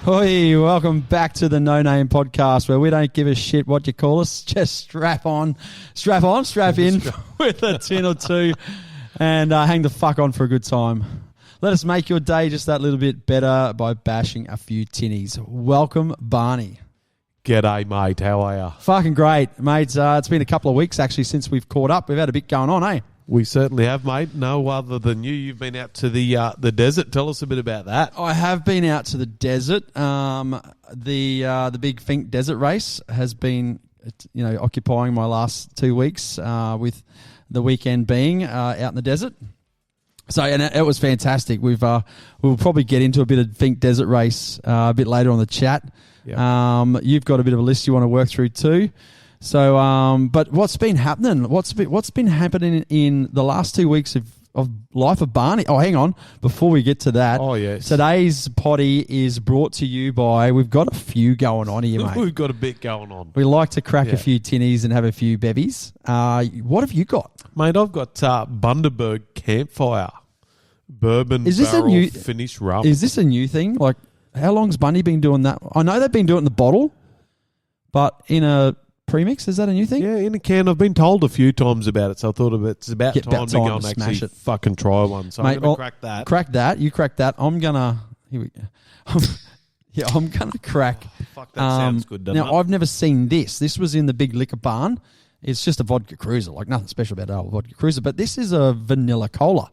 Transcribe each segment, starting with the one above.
Hoi, welcome back to the No Name Podcast, where we don't give a shit what you call us. Just strap in with a tin or two and hang the fuck on for a good time. Let us make your day just that little bit better by bashing a few tinnies. Welcome, Barney. G'day, mate. How are you? Fucking great, mates. It's been a couple of weeks, actually, since we've caught up. We've had a bit going on, eh? We certainly have, mate. No other than you. You've been out to the desert. Tell us a bit about that. I have been out to the desert. The big Finke desert race has been, occupying my last 2 weeks, with the weekend being out in the desert. So, and it was fantastic. We'll probably get into a bit of Finke desert race a bit later on the chat. Yep. You've got a bit of a list you want to work through too. So, but what's been happening? What's been happening in the last 2 weeks of life of Barney? Oh, hang on. Before we get to that, yes. Today's potty is brought to you by. We've got a few going on here, mate. We've got a bit going on. We like to crack a few tinnies and have a few bevies. What have you got, mate? I've got Bundaberg Campfire Bourbon finished rum. Is this a new thing? Like, how long's Bundy been doing that? I know they've been doing it in the bottle, but in a premix, is that a new thing? Yeah, in a can. I've been told a few times about it, so I thought it's about time to go and smash actually fucking try one. So mate, I'm going to crack that. Crack that. You crack that. I'm going to... Here we go. I'm going to crack... Fuck, that sounds good, doesn't it? Now, I've never seen this. This was in the big liquor barn. It's just a vodka cruiser. Like, nothing special about a vodka cruiser. But this is a vanilla cola.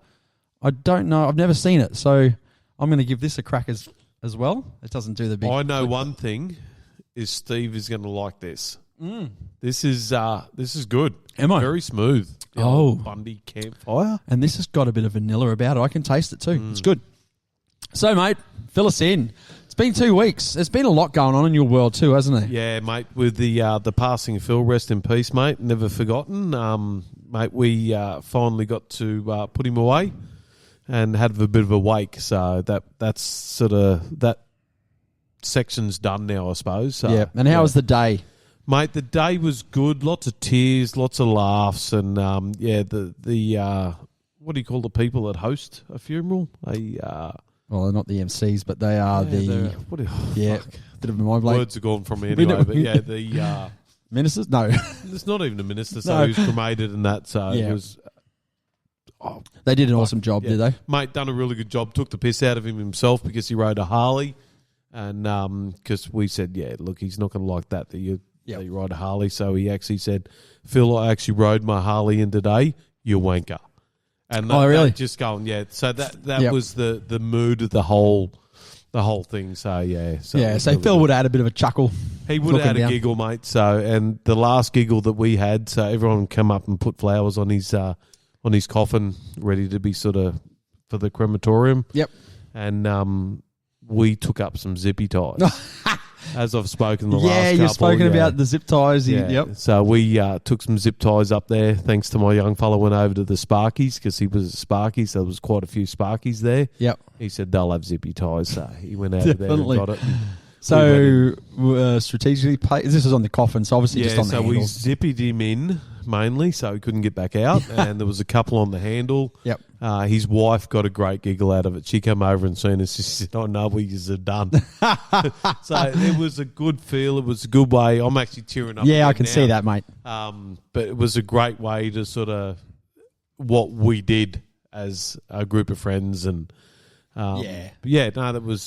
I don't know. I've never seen it. So I'm going to give this a crack as well. It doesn't do the big... I know one thing is Steve is going to like this. This is good. Am I? Very smooth. Bundy Campfire. And this has got a bit of vanilla about it. I can taste it too. It's good. So, mate, fill us in. It's been 2 weeks. There's been a lot going on in your world too, hasn't there? Yeah, mate. With the passing of Phil, rest in peace, mate. Never forgotten. Mate, we finally got to put him away and had a bit of a wake. So that's sort of that section's done now, I suppose. So, yeah. And how was the day? Mate, the day was good. Lots of tears, lots of laughs, and what do you call the people that host a funeral? Well, they're not the MCs, but they are fuck. Bit of a mind blank. Words are gone from me anyway, but the ministers. No, it's not even a minister. So he was cremated and that. So it was. They did an awesome job, did they? Mate, done a really good job. Took the piss out of him himself because he rode a Harley, and because we said, look, he's not going to like that you ride a Harley. So he actually said, Phil, I actually rode my Harley in today, you wanker. And really? Just going, So that was the mood of the whole thing. So, So Phil would have had a bit of a chuckle. He would have had a giggle, mate. So, and the last giggle that we had, so everyone come up and put flowers on his coffin, ready to be sort of for the crematorium. Yep. And we took up some zippy ties. As I've spoken the last couple. Yeah, you've spoken about the zip ties. Yeah. Yep. So we took some zip ties up there. Thanks to my young fella, went over to the Sparkies because he was a Sparky, so there was quite a few Sparkies there. Yep. He said they'll have zippy ties, so he went over there and got it. So strategically, this is on the coffin, so obviously just on the handle. So we zippied him in mainly, so he couldn't get back out, and there was a couple on the handle. Yep. His wife got a great giggle out of it. She came over and seen us. She said, "Oh no, we are done." So it was a good feel. It was a good way. I'm actually tearing up. Yeah, I can see that, mate. But it was a great way to sort of what we did as a group of friends, and that was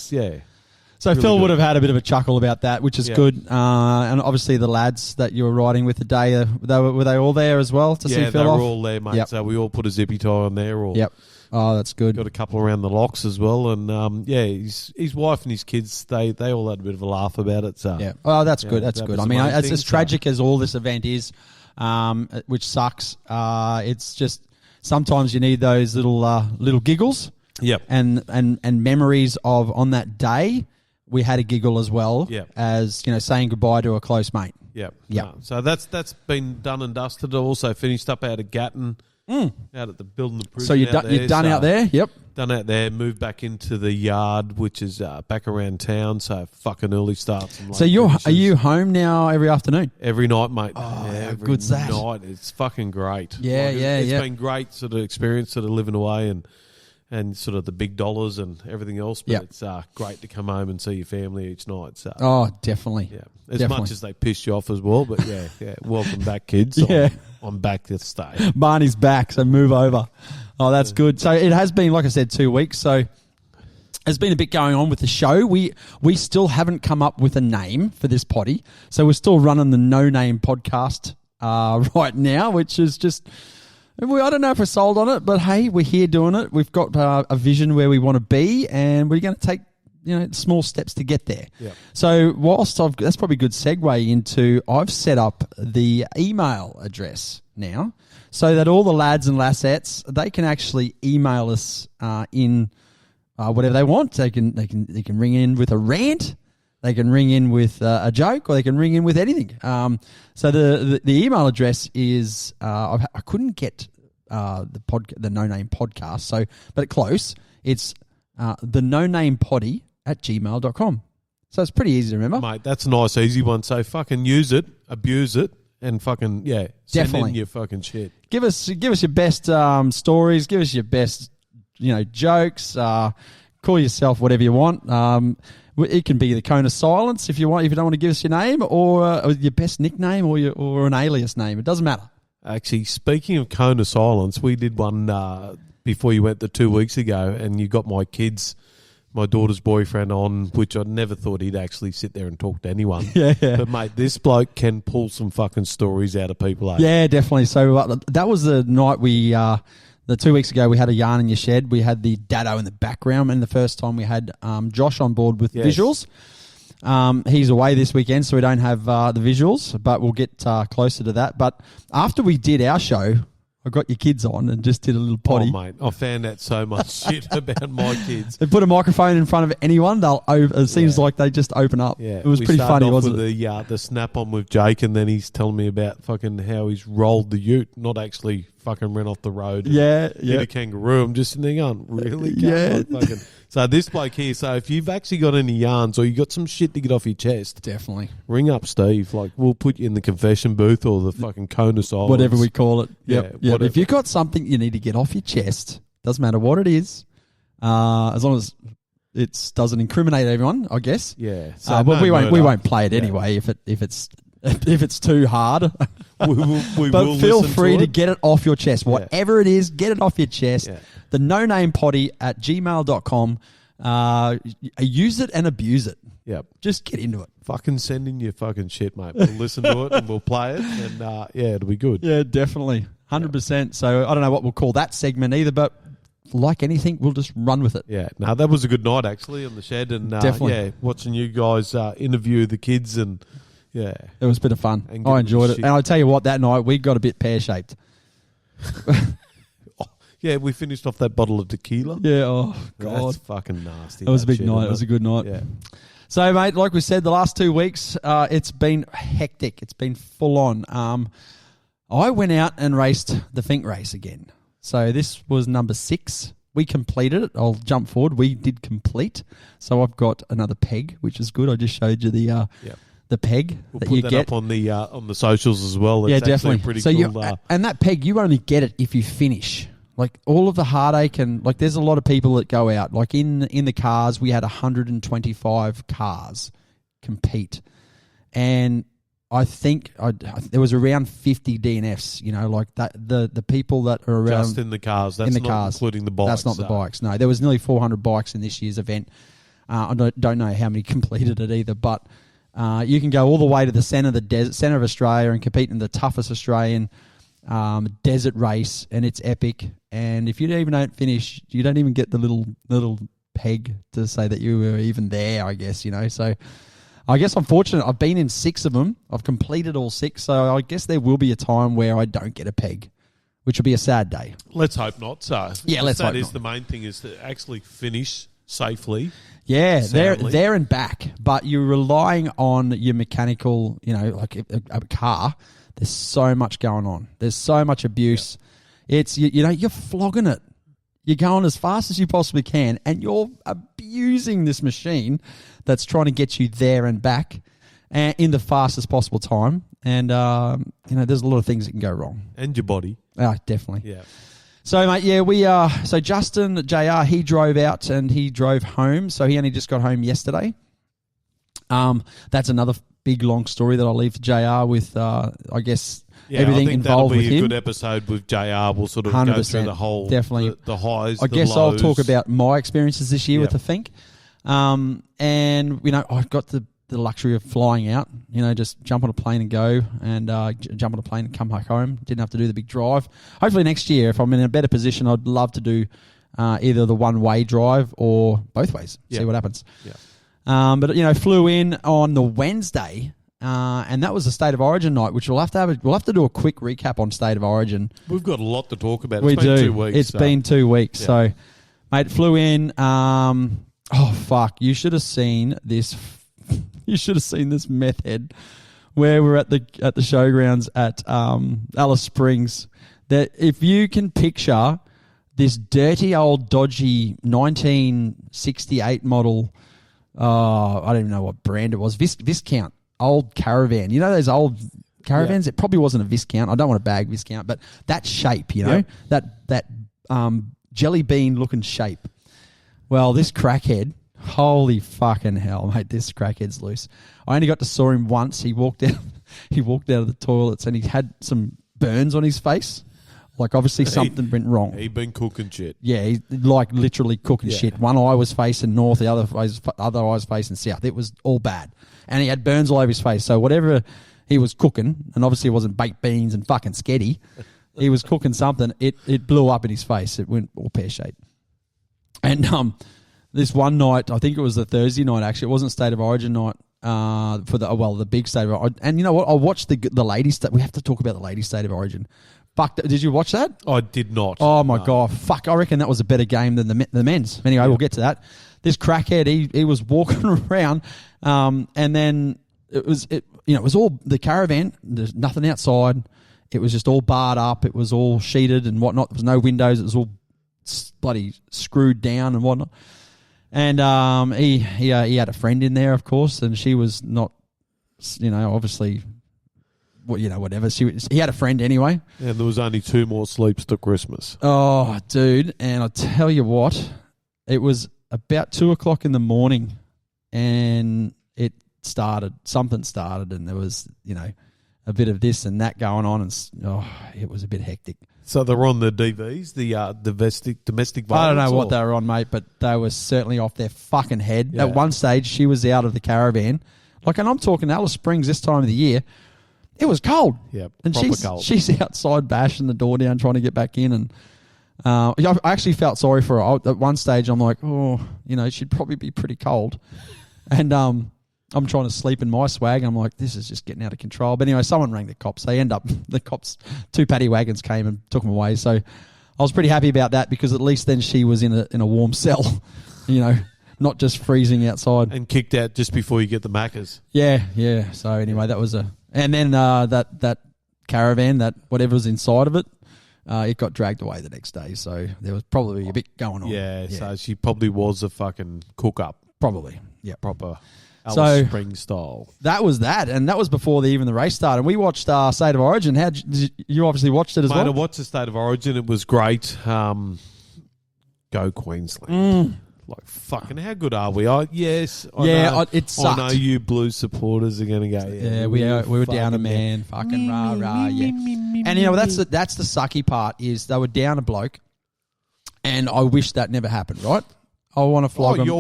So really Phil would have had a bit of a chuckle about that, which is good. And obviously the lads that you were riding with the day, were they all there as well to see Phil off? Yeah, they were all there, mate. Yep. So we all put a zippy tie on there. Yep. Oh, that's good. Got a couple around the locks as well. And, his wife and his kids, they all had a bit of a laugh about it. So yeah. Oh, that's good. That's good. I mean, as tragic as all this event is, which sucks, it's just sometimes you need those little giggles. Yep. And memories of on that day. We had a giggle as well as, saying goodbye to a close mate. Yep. So that's been done and dusted. I also finished up out of Gatton, out at the building the prison. So you're done out there? Yep. Done out there, moved back into the yard, which is back around town, so fucking early starts. So are you home now every afternoon? Every night, mate. Oh, every good's that? Night. It's fucking great. Yeah, It's been great sort of experience sort of living away and and sort of the big dollars and everything else. But Yep. it's great to come home and see your family each night. So Oh, definitely. yeah, as Definitely. much as they piss you off as well. But yeah, welcome back, kids. Yeah. I'm back to stay. Barney's back, so move over. Oh, that's good. So it has been, like I said, 2 weeks. So there's been a bit going on with the show. We still haven't come up with a name for this potty. So we're still running the No Name podcast right now, which is just... I don't know if we're sold on it, but hey, we're here doing it. We've got a vision where we want to be, and we're going to take small steps to get there. Yeah. So whilst that's probably a good segue into, I've set up the email address now, so that all the lads and lassettes, they can actually email us in whatever they want. They can ring in with a rant. They can ring in with a joke, or they can ring in with anything. So the email address is I couldn't get the No Name podcast. So, but close. It's the No Name Potty @gmail.com. So it's pretty easy to remember, Mate, that's a nice, easy one. So fucking use it, abuse it, and fucking send Definitely. in your fucking shit. Give us your best stories. Give us your best jokes. Call yourself whatever you want. It can be the cone of silence if you want. If you don't want to give us your name, or your best nickname, or an alias name, it doesn't matter. Actually, speaking of cone of silence, we did one before you went the 2 weeks ago, and you got my daughter's boyfriend on, which I never thought he'd actually sit there and talk to anyone. Yeah. But mate, this bloke can pull some fucking stories out of people. Eh? Yeah, definitely. So that was the night the 2 weeks ago, we had a yarn in your shed. We had the Dado in the background, and the first time we had Josh on board with visuals. He's away this weekend, so we don't have the visuals, but we'll get closer to that. But after we did our show, I got your kids on and just did a little potty. Oh, mate, I found out so much shit about my kids. They put a microphone in front of anyone, it seems like they just open up. Yeah, it was pretty funny, wasn't it? The snap on with Jake, and then he's telling me about fucking how he's rolled the ute, not actually fucking ran off the road. Yeah. Hit a kangaroo. I'm just sitting there going, really? Yeah. Fucking. So this bloke here, so if you've actually got any yarns or you got some shit to get off your chest, Definitely. ring up Steve. Like, we'll put you in the confession booth or the fucking cone of silence. Whatever we call it. Yep. Yeah, If you've got something you need to get off your chest, doesn't matter what it is, as long as it doesn't incriminate everyone, I guess. Yeah. So but we won't play it anyway if it's too hard. we but will feel listen free to it. get it off your chest. Whatever it is, get it off your chest. Yeah. The No Name Potty @gmail.com. Use it and abuse it. Yep. Just get into it. Fucking send in your fucking shit, mate. We'll listen to it and we'll play it, and it'll be good. Yeah, definitely. 100%. So I don't know what we'll call that segment either, but like anything, we'll just run with it. Yeah, no, that was a good night actually on the shed, and Definitely. watching you guys interview the kids, and it was a bit of fun. And I enjoyed it. shit. And I'll tell you what, that night we got a bit pear-shaped. Yeah, we finished off that bottle of tequila. Yeah, oh, God. That's fucking nasty. It was a that big shit, night. isn't It was a good night. Yeah. So, mate, like we said, the last 2 weeks, it's been hectic. It's been full on. I went out and raced the Finke race again. So this was number 6. We completed it. I'll jump forward. We did complete. So I've got another peg, which is good. I just showed you the peg We'll that put you that get up on the socials as well. It's yeah, actually definitely. Pretty So cool. and that peg, you only get it if you finish. Like all of the heartache and like, there's a lot of people that go out. Like in the cars, we had 125 cars compete, and I think there was around 50 DNFs. You know, like that the people that are around just in the cars. That's in the not cars, including the bikes. That's not the bikes. No, there was nearly 400 bikes in this year's event. I don't know how many completed it either, but you can go all the way to the centre of Australia and compete in the toughest Australian desert race, and it's epic. And if you don't finish, you don't even get the little peg to say that you were even there, I guess, you know. So I guess I'm fortunate. I've been in 6 of them. I've completed all 6, so I guess there will be a time where I don't get a peg, which will be a sad day. Let's hope not. So yeah, let's hope that is not. the main thing, is to actually finish safely. Yeah, soundly. there and back, but you're relying on your mechanical, you know, like a car. There's so much going on. There's so much abuse. Yeah. It's, you're flogging it. You're going as fast as you possibly can, and you're abusing this machine that's trying to get you there and back in the fastest possible time. And, there's a lot of things that can go wrong. And your body. Ah, definitely. Yeah. So, mate, yeah, so Justin, JR, he drove out and he drove home. So he only just got home yesterday. That's another big, long story that I'll leave to JR with, I guess, everything involved with him. That'll be a good episode with JR. We'll sort of go through the whole, definitely. The highs, I guess lows. I'll talk about my experiences this year with the Finke. And, I got the luxury of flying out, just jump on a plane and go, and jump on a plane and come back home. Didn't have to do the big drive. Hopefully next year, if I'm in a better position, I'd love to do either the one-way drive or both ways. See what happens. Yeah. But flew in on the Wednesday, and that was the State of Origin night, which we'll have to do a quick recap on State of Origin. We've got a lot to talk about. It's been 2 weeks. It's been 2 weeks. Yeah. So, mate, flew in. Oh fuck! You should have seen this. You should have seen this meth head where we're at the showgrounds at Alice Springs. That if you can picture this dirty old dodgy 1968 model. I don't even know what brand it was. Viscount, old caravan. You know those old caravans? Yeah. It probably wasn't a Viscount. I don't want to bag Viscount, but that shape, that jelly bean looking shape. Well, this crackhead, holy fucking hell, mate! This crackhead's loose. I only got to saw him once. He walked out. He walked out of the toilets and he had some burns on his face. Like, obviously something went wrong. He'd been cooking shit. Yeah, he literally cooking shit. One eye was facing north, the other eye was facing south. It was all bad. And he had burns all over his face. So whatever he was cooking, and obviously it wasn't baked beans and fucking sketty, he was cooking something, it blew up in his face. It went all pear-shaped. And this one night, I think it was the Thursday night actually, it wasn't State of Origin night, for the big State of Origin. And you know what? I watched the ladies. We have to talk about the ladies' State of Origin. Fuck, did you watch that? I did not. Oh, my God. Fuck, I reckon that was a better game than the men's. Anyway, we'll get to that. This crackhead, he was walking around, and then it was all the caravan. There's nothing outside. It was just all barred up. It was all sheeted and whatnot. There was no windows. It was all bloody screwed down and whatnot. And he had a friend in there, of course, and she was not, obviously... whatever. He had a friend anyway. And there was only 2 more sleeps to Christmas. Oh, dude. And I tell you what, it was about 2:00 in the morning and something started and there was, a bit of this and that going on and it was a bit hectic. So they were on the DVs, the domestic violence? I don't know what they were on, mate, but they were certainly off their fucking head. Yeah. At one stage, she was out of the caravan. And I'm talking Alice Springs this time of the year. It was cold. Yeah, and cold. She's outside bashing the door down trying to get back in. And I actually felt sorry for her. At one stage, I'm like, she'd probably be pretty cold. And I'm trying to sleep in my swag. And I'm like, this is just getting out of control. But anyway, someone rang the cops. The cops, 2 paddy wagons came and took them away. So I was pretty happy about that because at least then she was in a warm cell, not just freezing outside. And kicked out just before you get the Maccas. Yeah. So anyway, that was And then that caravan, that whatever was inside of it, it got dragged away the next day. So there was probably a bit going on. Yeah. So she probably was a fucking cook-up. Probably, yeah. Proper Alice Springs style. That was that, and that was before even the race started. And we watched State of Origin. You obviously watched it as well? I watched the State of Origin. It was great. Go Queensland. Like, fucking, how good are we? It sucked. I know you Blues supporters are going to go, we were down a man. Fucking rah, yeah. And, that's the sucky part is they were down a bloke, and I wish that never happened, right? I want to flog them. You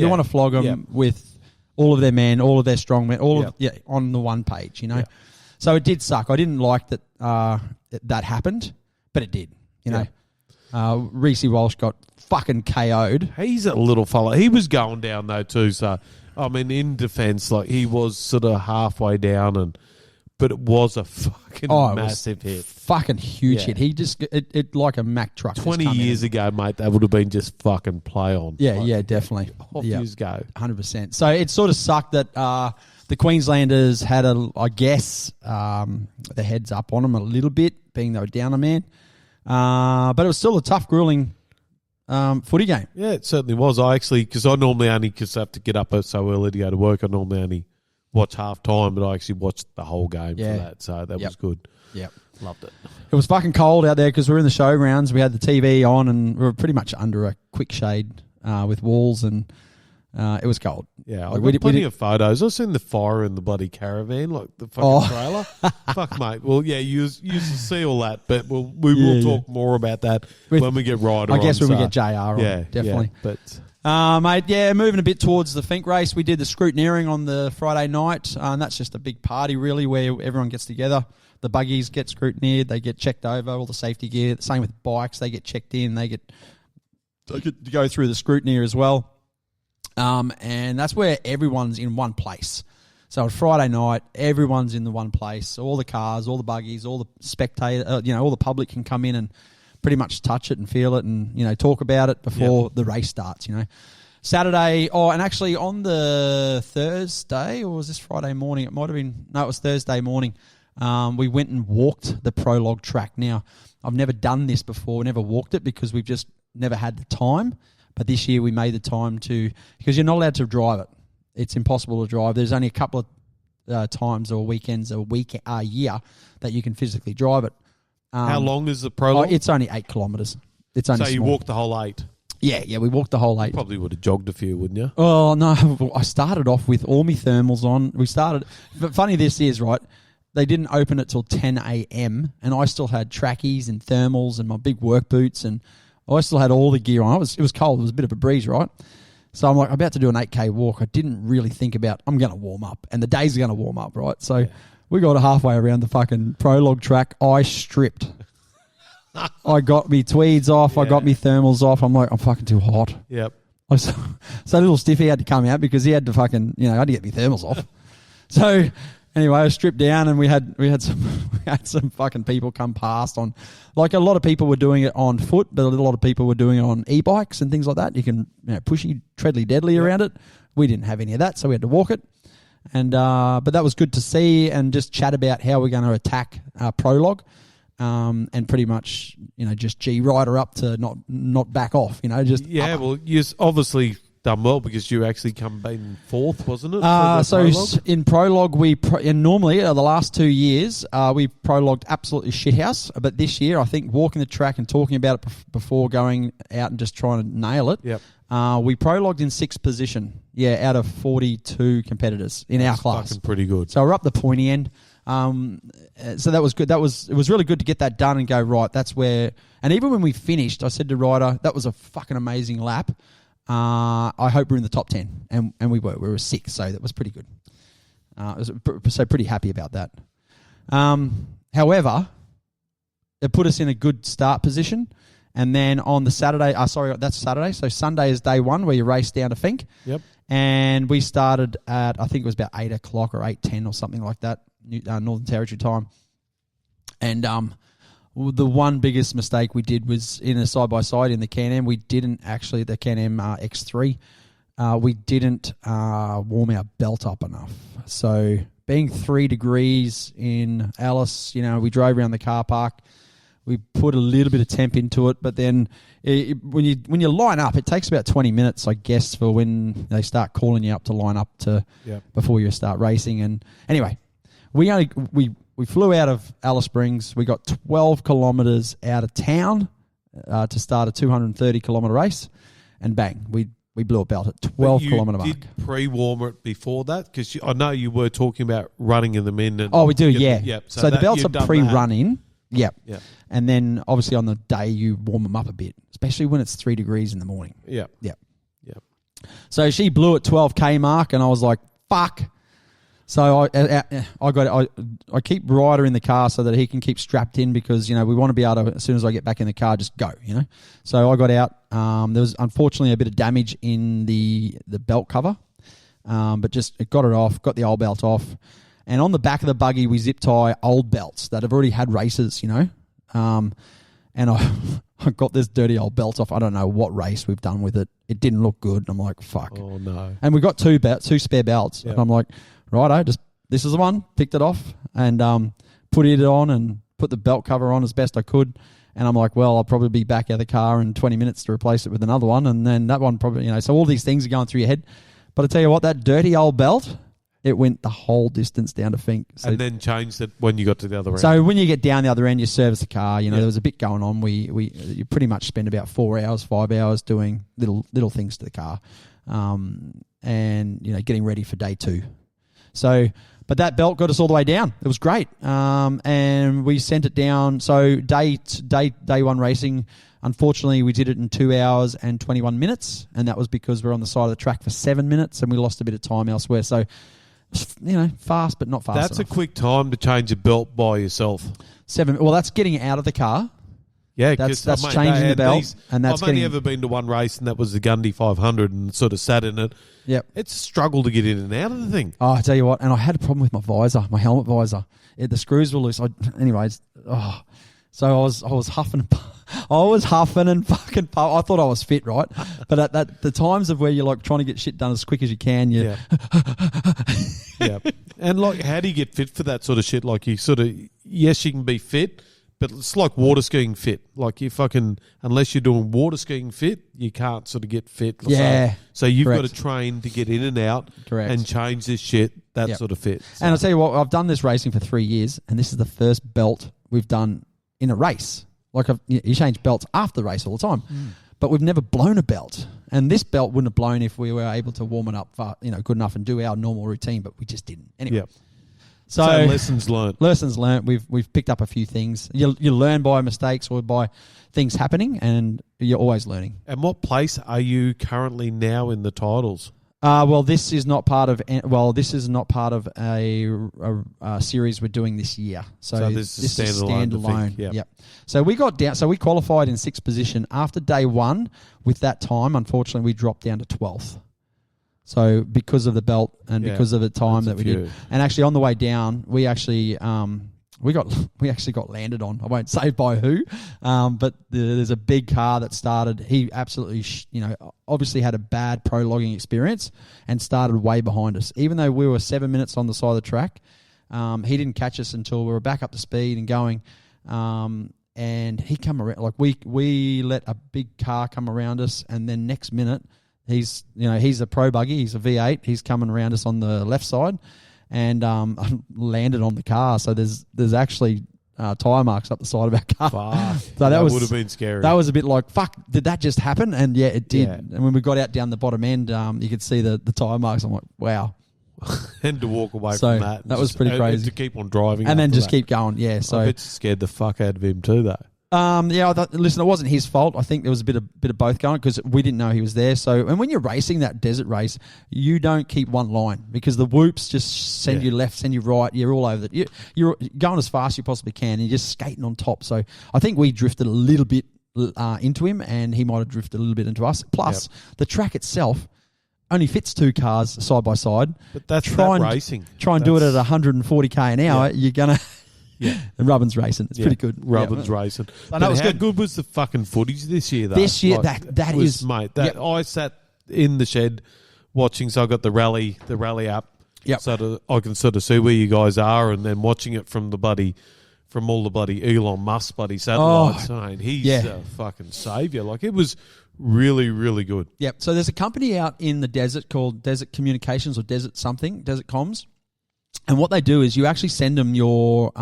want to flog them with all of their men, all of their strong men, on the one page, Yeah. So it did suck. I didn't like that that happened, but it did, Reece Walsh got fucking KO'd. He's a little fella. He was going down though too. So in defence, he was sort of halfway down, but it was a fucking massive hit, fucking huge hit. He just it like a Mack truck. 20 years ago, mate, that would have been just fucking play on. Yeah, definitely. Off you go, 100%. So it sort of sucked that the Queenslanders had the heads up on them a little bit, being they were down a man. But it was still a tough, grueling footy game. Yeah, it certainly was. Because I normally only, because I have to get up so early to go to work, I normally only watch half time, but I actually watched the whole game for that, so that was good. Yeah. Loved it. It was fucking cold out there because we were in the showgrounds. We had the TV on and we were pretty much under a quick shade with walls, and it was cold. Yeah, I've got plenty of photos. I've seen the fire in the bloody caravan, like the fucking trailer. Fuck, mate. Well, yeah, you to see all that, but we will talk more about that when we get Ryder on. I guess when we get JR on, definitely. Yeah, but... mate, moving a bit towards the Finke race. We did the scrutineering on the Friday night, and that's just a big party, really, where everyone gets together. The buggies get scrutineered, they get checked over, all the safety gear. Same with bikes, they get checked in, they get to go through the scrutiny as well. And that's where everyone's in one place. So on Friday night, everyone's in the one place. All the cars, all the buggies, all the spectators, all the public can come in and pretty much touch it and feel it and, talk about it before the race starts, Saturday, and actually on the Thursday, or was this Friday morning? It might have been, no, it was Thursday morning. We went and walked the prologue track. Now, I've never done this before, never walked it because we've just never had the time. But this year we made the time because you're not allowed to drive it. It's impossible to drive. There's only a couple of times or weekends a year that you can physically drive it. How long is the prologue? It's only 8 kilometres. It's only so you walked the whole 8? Yeah, we walked the whole 8. You probably would have jogged a few, wouldn't you? Oh, no. I started off with all my thermals on. But funny this is, right, they didn't open it till 10 a.m. and I still had trackies and thermals and my big work boots, and I still had all the gear on. It was cold. It was a bit of a breeze, right? So I'm like, I'm about to do an 8K walk. I didn't really think about, I'm going to warm up, and the day's going to warm up, right? So we got halfway around the fucking prologue track. I stripped. I got me tweeds off. Yeah. I got me thermals off. I'm like, I'm fucking too hot. Yep. So little Stiffy had to come out because he had to fucking, I had to get me thermals off. So anyway, I stripped down and we had some fucking people come past on, like a lot of people were doing it on foot, but a lot of people were doing it on e-bikes and things like that. You can pushy, treadly, deadly around it. We didn't have any of that, so we had to walk it. And but that was good to see and just chat about how we're going to attack prologue. And pretty much, just G-rider up to not back off, just up. Well, you obviously done well because you actually come in 4th, wasn't it? In prologue, and normally the last 2 years, we prologued absolutely shithouse. But this year, I think walking the track and talking about it before going out and just trying to nail it, we prologued in 6th position, out of 42 competitors in our class. Fucking pretty good. So we're up the pointy end. So that was good. It was really good to get that done and go, right, that's where... And even when we finished, I said to Ryder, that was a fucking amazing lap. I hope we're in the top 10. And we were. We were 6, so that was pretty good. So pretty happy about that. However, it put us in a good start position. And then on the Saturday... that's Saturday. So Sunday is day 1 where you race down to Finke. Yep. And we started at, I think it was about 8 o'clock or 8:10 or something like that, Northern Territory time. And the one biggest mistake we did was in a side-by-side in the Can-Am. We didn't actually, the Can-Am X3, we didn't warm our belt up enough. So being 3 degrees in Alice, we drove around the car park. We put a little bit of temp into it, but then when you line up, it takes about 20 minutes, I guess, for when they start calling you up to line up before you start racing. And anyway, we flew out of Alice Springs. We got 12 kilometres out of town to start a 230-kilometre race, and bang, we blew a belt at 12-kilometre mark. Did pre-warm it before that? Because I know you were talking about running in them in. We do, yeah. Yep. So the belts are pre-run in. Yep. Yeah. And then obviously on the day you warm them up a bit, especially when it's 3 degrees in the morning. Yeah. Yeah. Yeah. So she blew at 12K mark and I was like, fuck. So I keep Ryder in the car so that he can keep strapped in because, we want to be able to, as soon as I get back in the car, just go, So I got out. There was unfortunately a bit of damage in the belt cover, but just got it off, got the old belt off. And on the back of the buggy, we zip tie old belts that have already had races, and I got this dirty old belt off. I don't know what race we've done with it. It didn't look good. I'm like, fuck. Oh, no. And we got two spare belts. Yep. And I'm like, righto, this is the one. Picked it off and put it on and put the belt cover on as best I could. And I'm like, well, I'll probably be back out of the car in 20 minutes to replace it with another one. And then that one probably, so all these things are going through your head. But I tell you what, that dirty old belt... It went the whole distance down to Finke. So, and then changed it when you got to the other end. So when you get down the other end, you service the car. There was a bit going on. You pretty much spend about 4 hours, 5 hours doing little things to the car, and getting ready for day 2. So, but that belt got us all the way down. It was great, and we sent it down. So day 1 racing. Unfortunately, we did it in 2 hours and 21 minutes, and that was because we're on the side of the track for 7 minutes, and we lost a bit of time elsewhere. So, fast but not fast That's enough. a quick time to change a belt by yourself. 7. Well, that's getting out of the car. Yeah, that's changing the belt, and that's I've only ever been to one race, and that was the Gundy 500, and sort of sat in it. Yep, it's a struggle to get in and out of the thing. Oh, I tell you what, and I had a problem with my visor, my helmet visor. The screws were loose. So I was huffing. I was huffing and fucking. I thought I was fit, right? But at the times of where you're like trying to get shit done as quick as you can, yeah. And like, how do you get fit for that sort of shit? Like, you sort of, yes, you can be fit, but it's like water skiing fit. Like, you fucking, unless you're doing water skiing fit, you can't sort of get fit. Yeah. So you've Correct. got to train to get in and out. Correct. And change this shit. That sort of fit. So. And I'll tell you what, I've done this racing for 3 years, and this is the first belt we've done in a race. Like, you change belts after the race all the time, but we've never blown a belt. And this belt wouldn't have blown if we were able to warm it up, good enough and do our normal routine, but we just didn't. Anyway. Yep. So lessons learned. Lessons learned. We've picked up a few things. You learn by mistakes or by things happening, and you're always learning. And what place are you currently now in the titles? Well, this is not part of. This is not part of a series we're doing this year. So this is standalone. Yep. So we got down. So we qualified in 6th position after day 1. With that time, unfortunately, we dropped down to 12th. So because of the belt and because of the time that we did, and actually on the way down, we actually we got landed on. I won't say by who, but there's a big car that started. He absolutely, obviously had a bad prologuing experience and started way behind us. Even though we were 7 minutes on the side of the track, he didn't catch us until we were back up to speed and going. And he come around, like we let a big car come around us, and then next minute he's a pro buggy, he's a V8, he's coming around us on the left side, and landed on the car. So there's actually tyre marks up the side of our car. Fuck. So that would have been scary. That was a bit like, fuck, did that just happen? And yeah, it did. Yeah. And when we got out down the bottom end, you could see the tyre marks. I'm like, wow. And to walk away from that. That was pretty crazy. And to keep on driving. And then just keep going, yeah. So I bet you scared the fuck out of him too, though. Listen, it wasn't his fault. I think there was a bit of both going because we didn't know he was there. So, and when you're racing that desert race, you don't keep one line because the whoops just send you left, send you right. You're all over it. You're going as fast as you possibly can, and you're just skating on top. So, I think we drifted a little bit into him, and he might have drifted a little bit into us. Plus, the track itself only fits 2 cars side by side. But that's racing. Try and do it at 140k an hour. You're gonna. Yeah, and Rubbin's racing. It's pretty good. Rubbin's racing. But how good was the fucking footage this year, though? This year, that is... Mate, I sat in the shed watching, so I got the rally app. Yep. So I can sort of see where you guys are, and then watching it from all the bloody Elon Musk bloody satellites. He's a fucking saviour. Like, it was really, really good. Yep. So there's a company out in the desert called Desert Communications or Desert Comms. And what they do is you actually send them your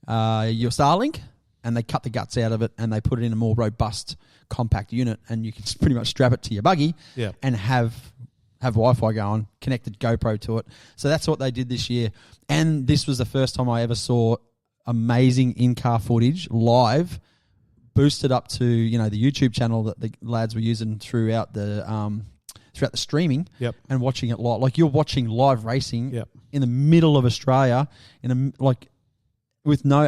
Starlink, and they cut the guts out of it, and they put it in a more robust, compact unit, and you can pretty much strap it to your buggy and have Wi-Fi going, connected GoPro to it. So that's what they did this year. And this was the first time I ever saw amazing in-car footage live, boosted up to the YouTube channel that the lads were using throughout the streaming and watching it live. Like, you're watching live racing in the middle of Australia with no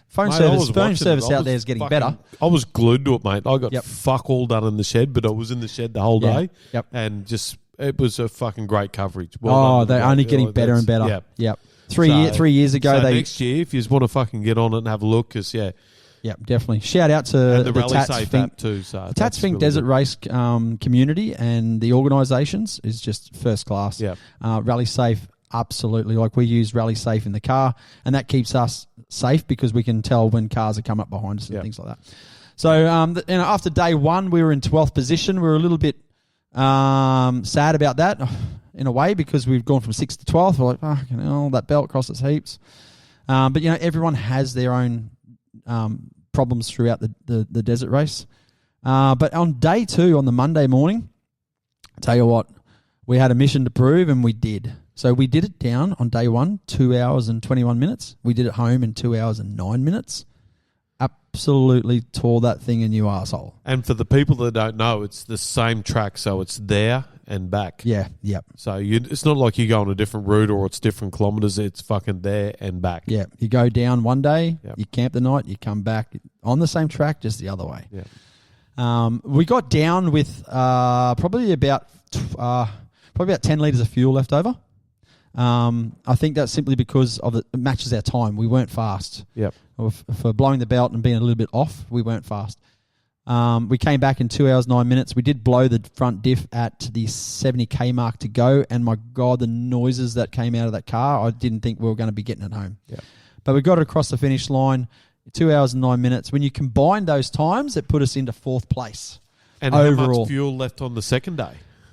phone service out there is getting better. I was glued to it, mate. I got fuck all done in the shed, but I was in the shed the whole day. And just, it was a fucking great coverage. They're only getting better and better. Yep. 3 years ago, next year, if you just want to fucking get on it and have a look, because yeah, definitely. Shout out to the Rally Safe app too. So Tatts Finke Desert Race community and the organisations is just first class. Yeah. Rally Safe, absolutely. Like, we use Rally Safe in the car, and that keeps us safe because we can tell when cars are coming up behind us and things like that. So after day 1, we were in 12th position. We were a little bit sad about that. in a way because we've gone from 6th to 12th. We're like, that belt cost us heaps. But, everyone has their own problems throughout the desert race. But on day 2, on the Monday morning, I tell you what, we had a mission to prove, and we did. So we did it down on day 1, 2 hours and 21 minutes. We did it home in 2 hours and 9 minutes. Absolutely tore that thing a new arsehole. And for the people that don't know, it's the same track, so it's there and back. Yeah, yep. So it's not like you go on a different route or it's different kilometres. It's fucking there and back. Yeah, you go down one day, you camp the night, you come back on the same track, just the other way. Yeah. We got down with probably about 10 litres of fuel left over. I think that's simply because of it matches our time. We weren't fast. Yep. For blowing the belt and being a little bit off, we weren't fast. We came back in 2 hours, 9 minutes. We did blow the front diff at the 70k mark to go, and my God, the noises that came out of that car, I didn't think we were going to be getting it home. Yep. But we got it across the finish line, 2 hours and 9 minutes. When you combine those times, it put us into 4th place. And overall. how much fuel left on the second day?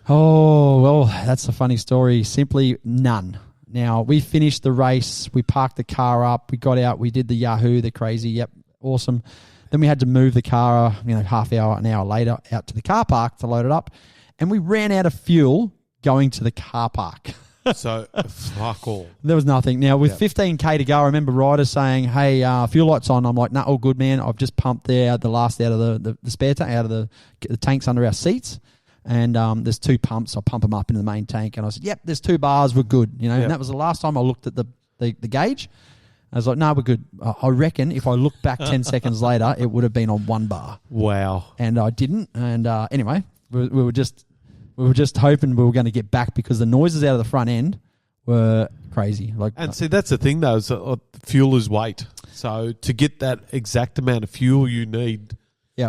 Oh, well, that's a funny story. Simply none. Now, we finished the race. We parked the car up. We got out. We did the Yahoo, the crazy. Yep, awesome. Then we had to move the car, half hour, an hour later out to the car park to load it up. And we ran out of fuel going to the car park. So, fuck all. There was nothing. Now, with 15k to go, I remember riders saying, hey, fuel light's on. I'm like, nah, all good, man. I've just pumped the last out of the spare tank, out of the tanks under our seats. And there's 2 pumps. I pump them up into the main tank. And I said, yep, there's 2 bars. We're good. And that was the last time I looked at the gauge. I was like, no, we're good. I reckon if I looked back 10 seconds later, it would have been on 1 bar. Wow. And I didn't. And anyway, we were just hoping we were going to get back because the noises out of the front end were crazy. See, that's the thing, though. Is fuel is weight. So to get that exact amount of fuel you need,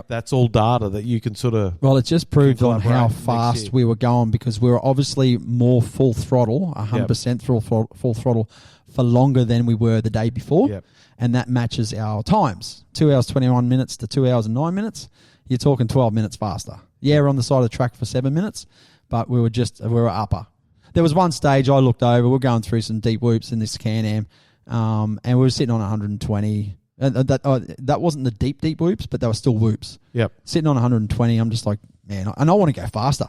that's all data that you can sort of... Well, it just proved on how fast we were going because we were obviously more full throttle, 100% full throttle for longer than we were the day before. Yep. And that matches our times. 2 hours, 21 minutes to 2 hours and 9 minutes. You're talking 12 minutes faster. Yeah, we're on the side of the track for 7 minutes, but we were upper. There was one stage I looked over. We're going through some deep whoops in this Can-Am, and we were sitting on 120. That wasn't the deep whoops, but they were still whoops. Yep. Sitting on 120, I'm just like, man, and I want to go faster.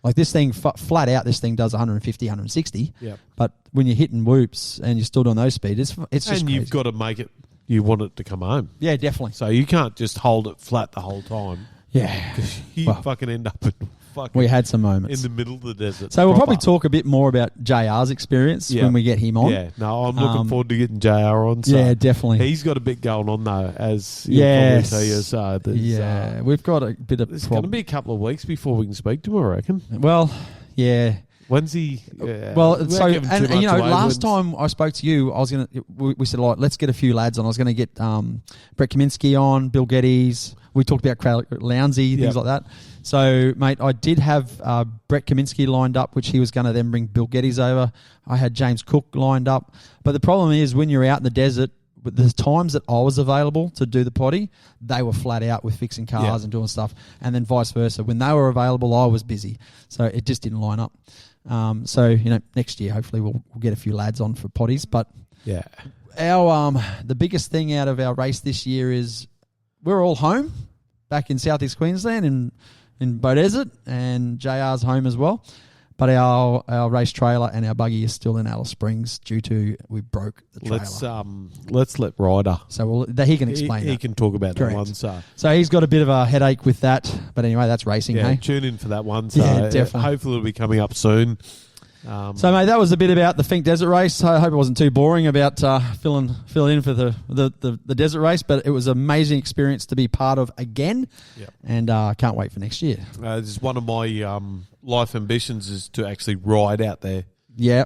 Like this thing, flat out, this thing does 150, 160. Yep. But when you're hitting whoops and you're still doing those speeds, it's just and you've crazy. got to make it. You want it to come home. Yeah, definitely. So you can't just hold it flat the whole time. Yeah. You fucking end up in fucking... We had some moments. In the middle of the desert. So we'll probably talk a bit more about JR's experience when we get him on. Yeah, no, I'm looking forward to getting JR on. So yeah, definitely. He's got a bit going on, though, as you'll probably tell you. So we've got a bit of... It's going to be a couple of weeks before we can speak to him, I reckon. Well, yeah... When's he? Well, so and last time I spoke to you, I was gonna. We said, like, let's get a few lads on. I was going to get Brett Kaminsky on, Bill Geddes. We talked about Lounsey, things like that. So, mate, I did have Brett Kaminsky lined up, which he was going to then bring Bill Geddes over. I had James Cook lined up, but the problem is when you're out in the desert, the times that I was available to do the potty, they were flat out with fixing cars and doing stuff, and then vice versa. When they were available, I was busy, so it just didn't line up. So next year hopefully we'll get a few lads on for potties. But our the biggest thing out of our race this year is we're all home back in Southeast Queensland in Beaudesert, and JR's home as well. But our race trailer and our buggy is still in Alice Springs due to we broke the trailer. Let's let Ryder. So he can explain. He can talk about Correct. that one. So he's got a bit of a headache with that. But anyway, that's racing. Yeah, hey? Tune in for that one. So definitely. Hopefully it'll be coming up soon. So, mate, that was a bit about the Finke Desert Race. I hope it wasn't too boring about filling in for the desert race, but it was an amazing experience to be part of again, and can't wait for next year. This is one of my life ambitions is to actually ride out there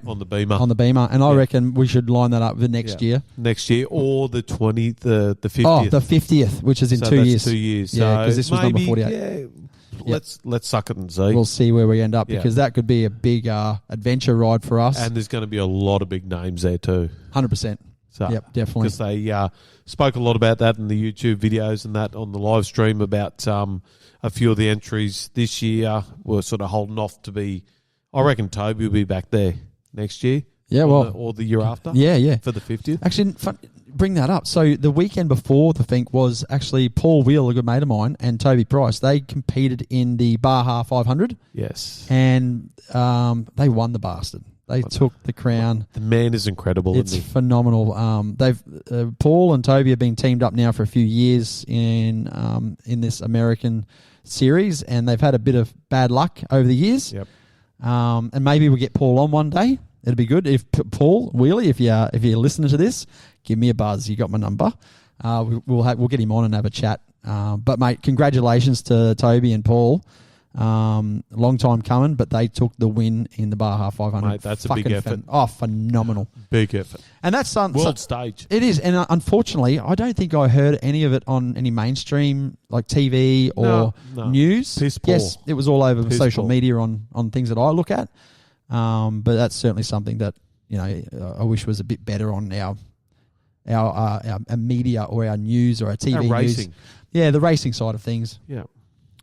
on the Beamer. On the Beamer, and I reckon we should line that up for next year. Next year, or the 50th. Oh, the 50th, which is in 2 years. 2 years. Yeah, because this was number 48. Yeah, let's suck it and see. We'll see where we end up because that could be a big adventure ride for us. And there's going to be a lot of big names there too. 100%. So, yep, definitely. Because they spoke a lot about that in the YouTube videos and that on the live stream about a few of the entries this year were sort of holding off to be I reckon Toby will be back there next year. Yeah, or the year after. Yeah. For the 50th. Actually, bring that up. So the weekend before the Fink was actually Paul Wheel, a good mate of mine, and Toby Price. They competed in the Baja 500. Yes. And they won the bastard. They took the crown. The man is incredible. It's phenomenal. They've Paul and Toby have been teamed up now for a few years in this American series, and they've had a bit of bad luck over the years. Yep. And maybe we'll get Paul on one day. It'd be good if Paul Wheelie, if you're listening to this, give me a buzz. You got my number. We'll get him on and have a chat. But mate, congratulations to Toby and Paul. Long time coming, but they took the win in the Baja 500. Mate, that's a big effort. Phenomenal. Big effort. And that's world stage. It is, and unfortunately, I don't think I heard any of it on any mainstream like TV or news. Piss poor. Yes, it was all over social media on things that I look at. But that's certainly something that I wish was a bit better on our media or our news or our TV news. Racing. Yeah, the racing side of things. Yeah.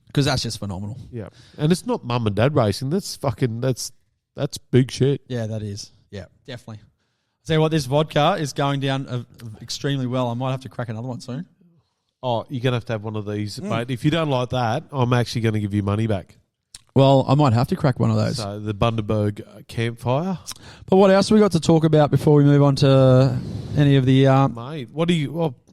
Because that's just phenomenal. Yeah. And it's not mum and dad racing. That's big shit. Yeah, that is. Yeah, definitely. I'll tell you what, this vodka is going down extremely well. I might have to crack another one soon. Oh, you're going to have one of these. Mate, if you don't like that, I'm actually going to give you money back. Well, I might have to crack one of those. So the Bundaberg campfire. But what else have we got to talk about before we move on to any of the... Mate,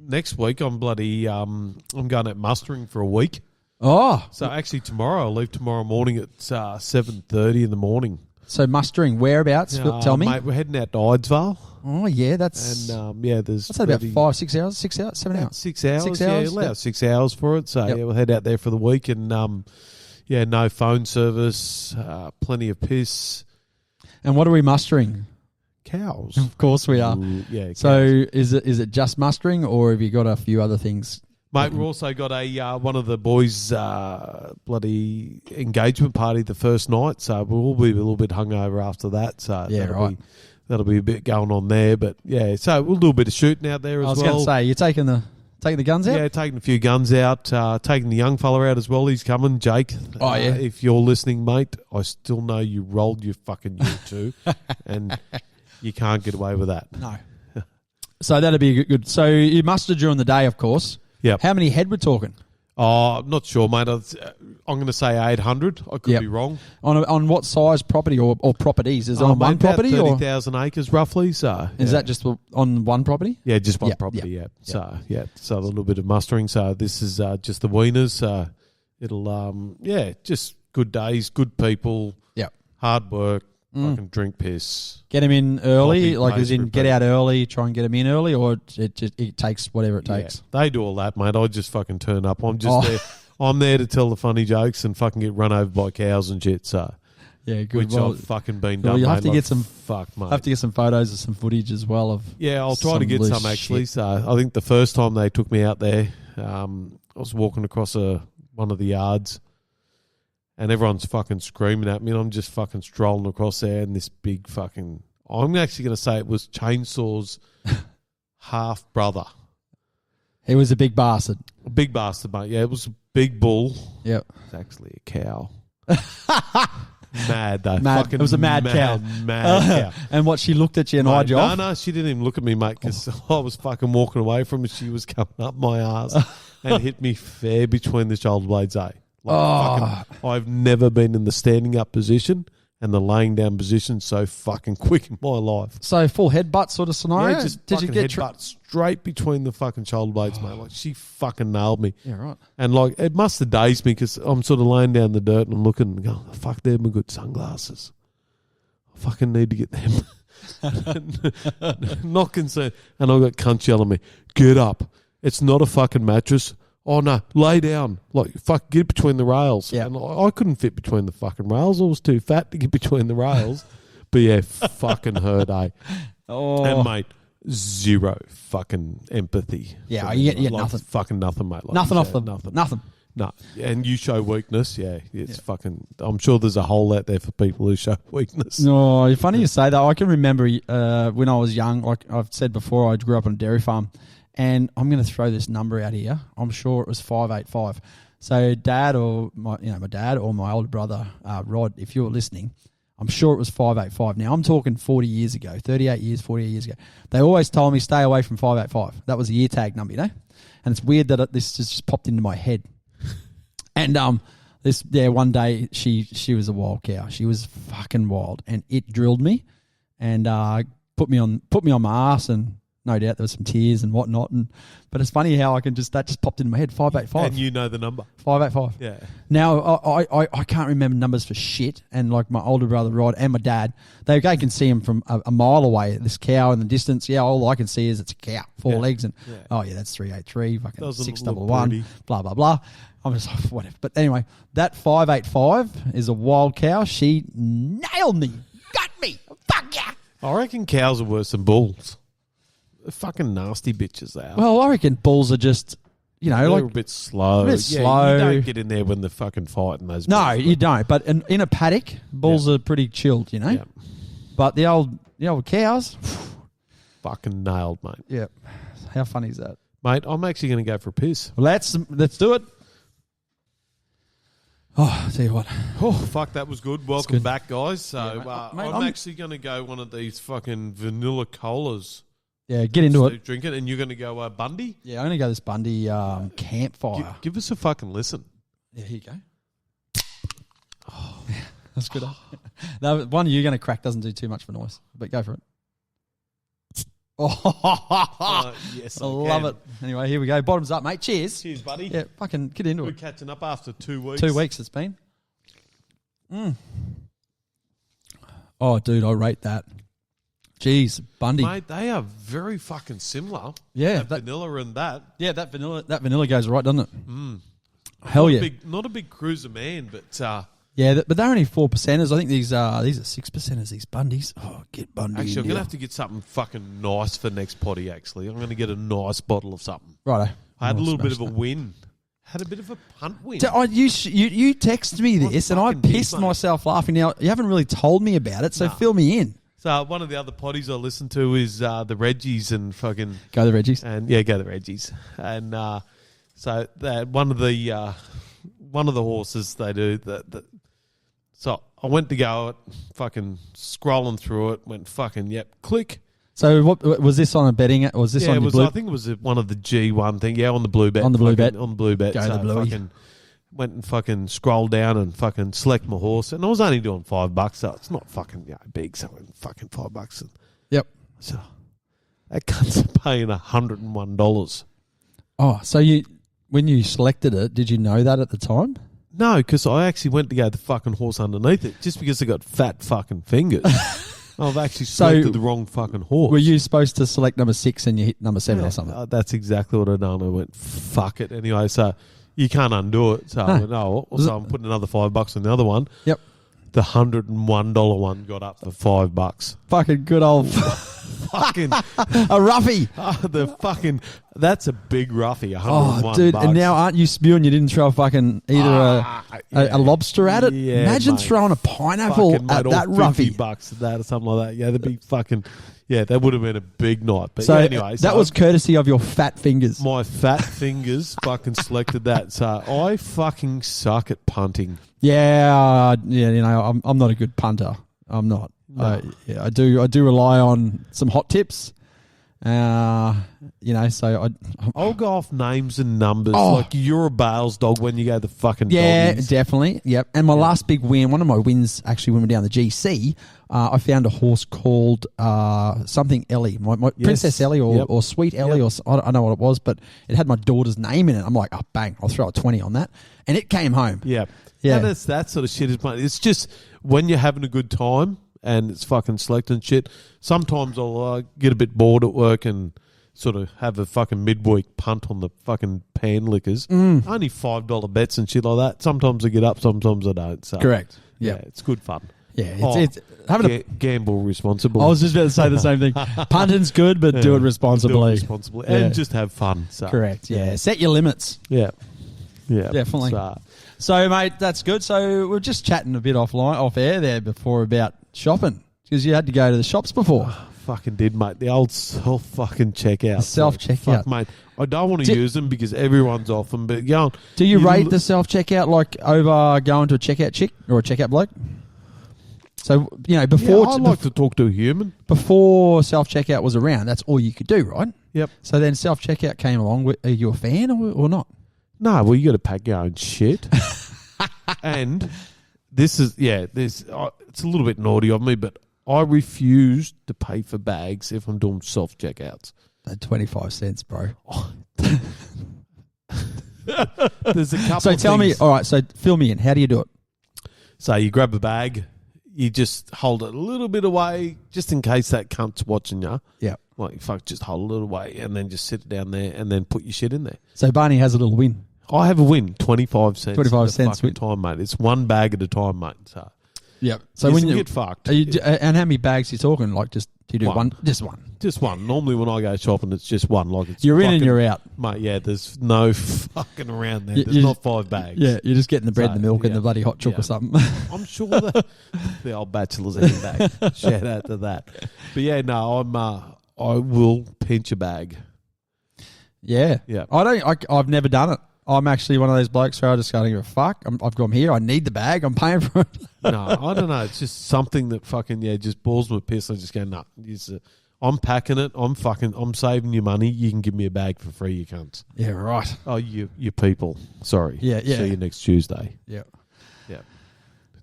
next week I'm I'm going at mustering for a week. Oh. So actually tomorrow, I'll leave tomorrow morning at 7:30 in the morning. So mustering, whereabouts? Tell me. Mate, we're heading out to Eidsvold. Oh, yeah, that's... And, there's... What's that, about 5, 6 hours? 6 hours? 7 hours? 6 hours, 6 yeah. hours? Allow 6 hours for it. So, we'll head out there for the week and, no phone service, plenty of piss. And what are we mustering? Cows. Of course we are. Ooh, yeah, cows. So is it just mustering, or have you got a few other things? Mate, we've also got one of the boys' bloody engagement party the first night, so we'll be a little bit hungover after that. So that'll be a bit going on there, but yeah, so we'll do a bit of shooting out there as well. I was going to say, you're taking the guns out? Yeah, taking a few guns out, taking the young fella out as well. He's coming, Jake. Oh, yeah. If you're listening, mate, I still know you rolled your fucking U2, and you can't get away with that. No. So that'd be good. So you mustered during the day, of course. Yeah. How many head we're talking? Oh, I'm not sure, mate. I'm going to say 800. I could be wrong. On what size property or properties? Is it on one property? 30,000 acres roughly. So is that just on one property? Yeah, just one property. Yeah. So so a little bit of mustering. So this is just the wieners. It'll just good days, good people. Yeah, hard work. I can drink piss. Get them in early, like as in get out early, try and get them in early, or it takes whatever it takes. Yeah, they do all that, mate. I just fucking turn up. I'm just there. I'm there to tell the funny jokes and fucking get run over by cows and shit. So yeah, good. Which I've fucking been done. You have mate, to get some mate. Have to get some photos of some footage as well of. Yeah, I'll try to get some actually. So I think the first time they took me out there, I was walking across one of the yards. And everyone's fucking screaming at me, and I'm just fucking strolling across there, and this big fucking... I'm actually going to say it was Chainsaw's half-brother. He was a big bastard. A big bastard, mate. Yeah, it was a big bull. Yep. It's actually a cow. Mad, though. It was a mad cow. Mad cow. And what, she looked at you and eyed you off? No, she didn't even look at me, mate, because I was fucking walking away from her. She was coming up my ass and hit me fair between the shoulder blades, eh? I've never been in the standing up position and the laying down position so fucking quick in my life. So full headbutt sort of scenario? Yeah, just did you get headbutt straight between the fucking shoulder blades, mate. Like she fucking nailed me. Yeah, right. And like it must have dazed me because I'm sort of laying down in the dirt and I'm looking and going, fuck, they're my good sunglasses. I fucking need to get them. Not concerned. And I got cunts yelling at me, get up. It's not a fucking mattress. Oh, no, lay down. Like, fuck, get between the rails. Yeah. And I couldn't fit between the fucking rails. I was too fat to get between the rails. But, yeah, fucking hurt, eh? Oh. And, mate, zero fucking empathy. Yeah, you get like, nothing. Fucking nothing, mate. Like nothing off them. Nothing. No. And you show weakness, it's fucking... I'm sure there's a hole out there for people who show weakness. No, funny you say that. I can remember when I was young, like I've said before, I grew up on a dairy farm. And I'm going to throw this number out here. I'm sure it was 585. So dad or my dad or my older brother, Rod, if you're listening, I'm sure it was 585. Now, I'm talking 40 years ago, 38 years, 48 years ago. They always told me stay away from 585. That was a year tag number, you know? And it's weird that this just popped into my head. And one day she was a wild cow. She was fucking wild, and it drilled me and put me on my ass, and no doubt there was some tears and whatnot. But it's funny how that just popped into my head. 585. And you know the number. 585. Yeah. Now I can't remember numbers for shit, and like my older brother Rod and my dad, they can see him from a mile away. This cow in the distance, yeah, all I can see is it's a cow, four legs, and that's 383, fucking Doesn't 611, blah blah blah. I'm just like, whatever. But anyway, that 585 is a wild cow. She nailed me, got me. Fuck yeah. I reckon cows are worse than bulls. They're fucking nasty bitches, they are. Well, I reckon bulls are just, they're like a bit slow. slow. You don't get in there when they're fucking fighting those. No, bulls, you don't. But in a paddock, bulls are pretty chilled, Yeah. But the old cows, fucking nailed, mate. yeah. How funny is that, Mate, I'm actually going to go for a piss. Well, let's do it. Oh, I'll tell you what. Oh, fuck, that was good. Welcome good. back, guys. So mate, I'm actually going to go one of these fucking vanilla colas. Yeah, get into it. Drink it, and you're going to go Bundy? Yeah, I'm going to go this Bundy campfire. Give us a fucking listen. Yeah, here you go. Oh, yeah, that's good. That one you're going to crack doesn't do too much for noise, but go for it. Oh, yes, I love it. Anyway, here we go. Bottoms up, mate. Cheers. Cheers, buddy. Yeah, fucking get into We're it. catching up after 2 weeks. 2 weeks it's been. Oh, dude, I rate that. Jeez, Bundy. Mate, they are very fucking similar. Yeah, that vanilla and that. Yeah, that vanilla goes right, doesn't it? Hell yeah. Not a big cruiser man, but yeah, but they're only 4%ers. I think these are 6%ers. These Bundys. Oh, get Bundy. actually, I'm gonna have to get something fucking nice for next potty. Actually, I'm gonna get a nice bottle of something. Righto. I had a little bit of a win. Had a bit of a punt win. You texted me this, and I pissed mate. myself laughing. Now you haven't really told me about it, so fill me in. So one of the other potties I listen to is the Reggies and fucking Go the Reggies. And yeah, go the Reggies. And so that one of the horses they do that. So I went to go it, fucking scrolling through it, went fucking click. So what was this on a betting? Was this on your blue? I think it was one of the G1 thing. Yeah, on the blue bet. On the blue bet. On the blue bet. Go the bluey. Fucking went and fucking scrolled down and fucking select my horse, and I was only doing $5, so it's not fucking big. So fucking $5. Yep. So that cunt's paying $101. Oh, so when you selected it, did you know that at the time? No, because I actually went to go the fucking horse underneath it just because I got fat fucking fingers. I've actually selected the wrong fucking horse. Were you supposed to select number 6 and you hit number 7 or something? That's exactly what I done. I went, fuck it. Anyway, so you can't undo it. So I went, so I'm putting another $5 on the other one. Yep. The $101 one got up for $5. Fucking good old fucking a roughy. That's a big roughy. $101. Oh, dude! And now aren't you spewing? You didn't throw a fucking a lobster at it. Yeah, imagine mate. throwing a pineapple at that roughy. $50 at that or something like that. Yeah, that'd be fucking. Yeah, that would have been a big night. But so anyway, that was courtesy of your fat fingers. My fat fingers fucking selected that. So I fucking suck at punting. Yeah. I'm not a good punter. I'm not. No. I do rely on some hot tips. So I'll go off names and numbers. Like you're a Bales dog when you go the fucking doggies. Definitely. Yep. And my last big win, one of my wins actually when we were down the GC, I found a horse called something Ellie, my Princess Ellie or Sweet Ellie or I don't know what it was, but it had my daughter's name in it. I'm like, oh bang, I'll throw a 20 on that, and it came home. Yeah. Yeah. And that sort of shit is. It's just when you're having a good time. And it's fucking selecting shit. Sometimes I'll get a bit bored at work and sort of have a fucking midweek punt on the fucking pan lickers. Only $5 bets and shit like that. Sometimes I get up, sometimes I don't. So correct. Yeah, it's good fun. Yeah, it's having a gamble responsibly. I was just about to say the same thing. Punting's good, but do it responsibly. And just have fun. So. Correct. Yeah, set your limits. Yeah, definitely. So, mate, that's good. So we were just chatting a bit off air there before about shopping because you had to go to the shops before. Fucking did, mate. The old self fucking checkout. Self-checkout. Mate. I don't want to use them because everyone's off them, but go on. Do you rate the self-checkout like over going to a checkout chick or a checkout bloke? So, before I like to talk to a human. before self-checkout was around, that's all you could do, right? Yep. So then self-checkout came along. Are you a fan or not? No, well, you got to pack your own shit. And this is, it's a little bit naughty of me, but I refuse to pay for bags if I'm doing self-checkouts. 25 cents, bro. There's a couple So of tell me, things. all right, so fill me in. How do you do it? So you grab a bag, you just hold it a little bit away, just in case that cunt's watching you. Yeah. Like, fuck, just hold a little away and then just sit it down there and then put your shit in there. So Barney has a little win. I have a win, 25 cents. 25 at a cents fucking win. time, mate. It's one bag at a time, mate. So Yeah. So you when you get fucked. and how many bags are you talking? Like, do you do One. one? Just one. Just one. Normally when I go shopping, it's just one. Like it's You're in and fucking- you're out. Mate, yeah, there's no fucking around there. You- There's you not just- 5 bags. Yeah, you're just getting the bread and the milk and yeah. the bloody hot chook Yeah. or something. I'm sure the old bachelor's eating bag. Shout out to that. But yeah, no, I will pinch a bag. Yeah. Yeah. I've never done it. I'm actually one of those blokes where I just don't give a fuck. I've gone here. I need the bag. I'm paying for it. No, I don't know. It's just something that fucking just balls my piss. I just go, nah. I'm packing it. I'm saving you money. You can give me a bag for free, you cunts. Yeah, right. Oh, you people. Sorry. Yeah. See you next Tuesday. Yeah. Yeah.